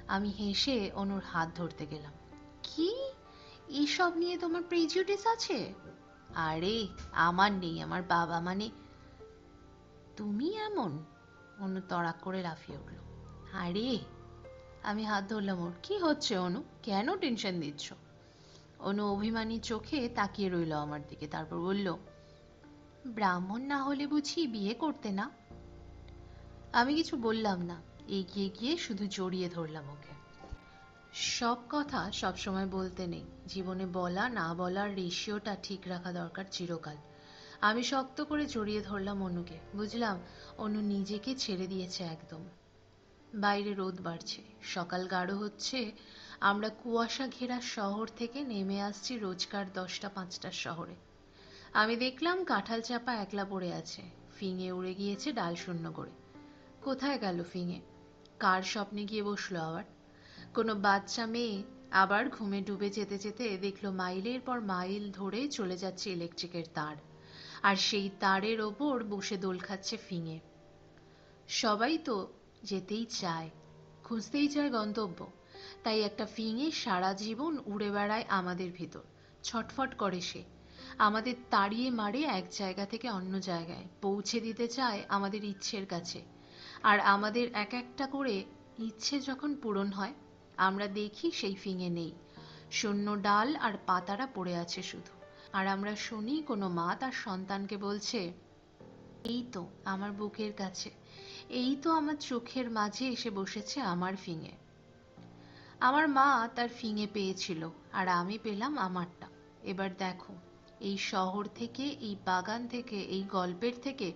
আমি হেসে অনুর হাত ধরতে গেলাম। কি? এসব নিয়ে তোমার প্রেজুডিস আছে? আরে, আমার নেই, আমার বাবা মানে। তুমি এমন? অনু তড়াক করে লাফিয়ে উঠল। আরে, আমি হাত ধরলাম ওর। কি হচ্ছে অনু? কেন টেনশন দিচ্ছ? অনু অভিমানী চোখে তাকিয়ে রইল আমার দিকে, তারপর বলল, ব্রাহ্মণ না হলে বুঝি বিয়ে করতে না? আমি কিছু বললাম না, এগিয়ে গিয়ে শুধু জড়িয়ে ধরলাম ওকে। সব কথা সবসময় বলতে নেই, জীবনে বলা না বলার রেশিওটা ঠিক রাখা দরকার চিরকাল। আমি শক্ত করে জড়িয়ে ধরলাম অনুকে। বুঝলাম অনু নিজেকে ছেড়ে দিয়েছে একদম। বাইরে রোদ বাড়ছে, সকাল গাঢ় হচ্ছে। আমরা কুয়াশা ঘেরা শহর থেকে নেমে আসছি রোজকার 10টা-5টার শহরে। আমি দেখলাম কাঁঠাল চাপা একলা পড়ে আছে, ফিঙে উড়ে গিয়েছে ডাল শূন্য করে। কোথায় গেল ফিঙে? কার স্বপ্নে গিয়ে বসলো আবার? কোনো বাচ্চা মেয়ে আবার ঘুমে ডুবে যেতে যেতে দেখলো মাইলের পর মাইল ধরে চলে যাচ্ছে ইলেকট্রিকের তার, আর সেই তারের ওপর বসে দোল খাচ্ছে ফিঙে। সবাই তো যেতেই চায়, খুঁজতেই চায় গন্তব্য। তাই একটা ফিঙে সারা জীবন উড়ে বেড়ায় আমাদের ভিতর। ছটফট করে সে, আমাদের তাড়িয়ে মারে এক জায়গা থেকে অন্য জায়গায়, পৌঁছে দিতে চায় আমাদের ইচ্ছের কাছে। আর আমাদের এক একটা করে ইচ্ছে যখন পূরণ হয়, আমরা দেখি সেই ফিঙে নেই, শূন্য ডাল আর পাতারা পড়ে আছে শুধু। আর আমরা শুনি কোনো মা তার সন্তানকে বলছে, এই তো আমার বুকের কাছে, এই তো আমার চোখের মাঝে এসে বসেছে আমার ফিঙে। আমার মা তার ফিঙে পেয়েছিল, আর আমি পেলাম আমারটা। এবার দেখো, এই শহর থেকে, এই বাগান থেকে, এই গল্পের থেকে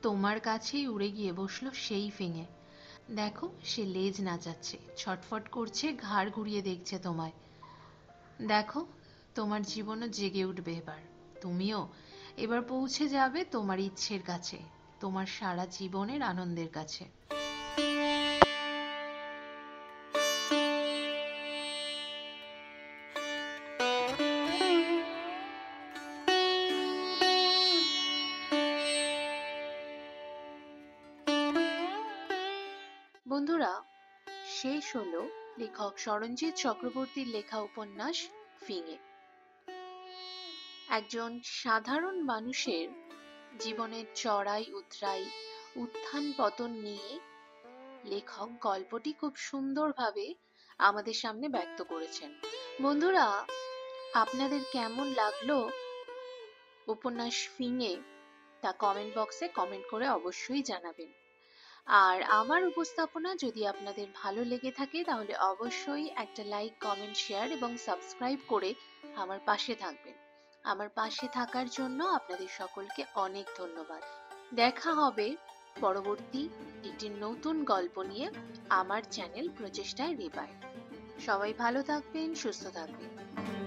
তোমার কাছেই উড়ে গিয়ে বসলো সেই ফিঙে। দেখো, সে লেজ নাচাচ্ছে, ছটফট করছে, ঘাড় ঘুরিয়ে দেখছে তোমায়। দেখো, তোমার জীবনও জেগে উঠবে এবার। তুমিও এবার পৌঁছে যাবে তোমার ইচ্ছের কাছে, তোমার সারা জীবনের আনন্দের কাছে। বন্ধুরা, শেষ হলো লেখক সরঞ্জিৎ চক্রবর্তীর লেখা উপন্যাস ফিঙে। একজন সাধারণ মানুষের জীবনের চড়াই উতরাই, উত্থান পতন নিয়ে লেখক গল্পটি খুব সুন্দরভাবে আমাদের সামনে ব্যক্ত করেছেন। বন্ধুরা, আপনাদের কেমন লাগলো উপন্যাস ফিঙে তা কমেন্ট বক্সে কমেন্ট করে অবশ্যই জানাবেন। আর আমার উপস্থাপনা যদি আপনাদের ভালো লেগে থাকে তাহলে অবশ্যই একটা লাইক, কমেন্ট, শেয়ার এবং সাবস্ক্রাইব করে আমার পাশে থাকবেন। আমার পাশে থাকার জন্য আপনাদের সকলকে অনেক ধন্যবাদ। দেখা হবে পরবর্তী একটি নতুন গল্প নিয়ে আমার চ্যানেল প্রচেষ্টায় রেবায়। সবাই ভালো থাকবেন, সুস্থ থাকবেন।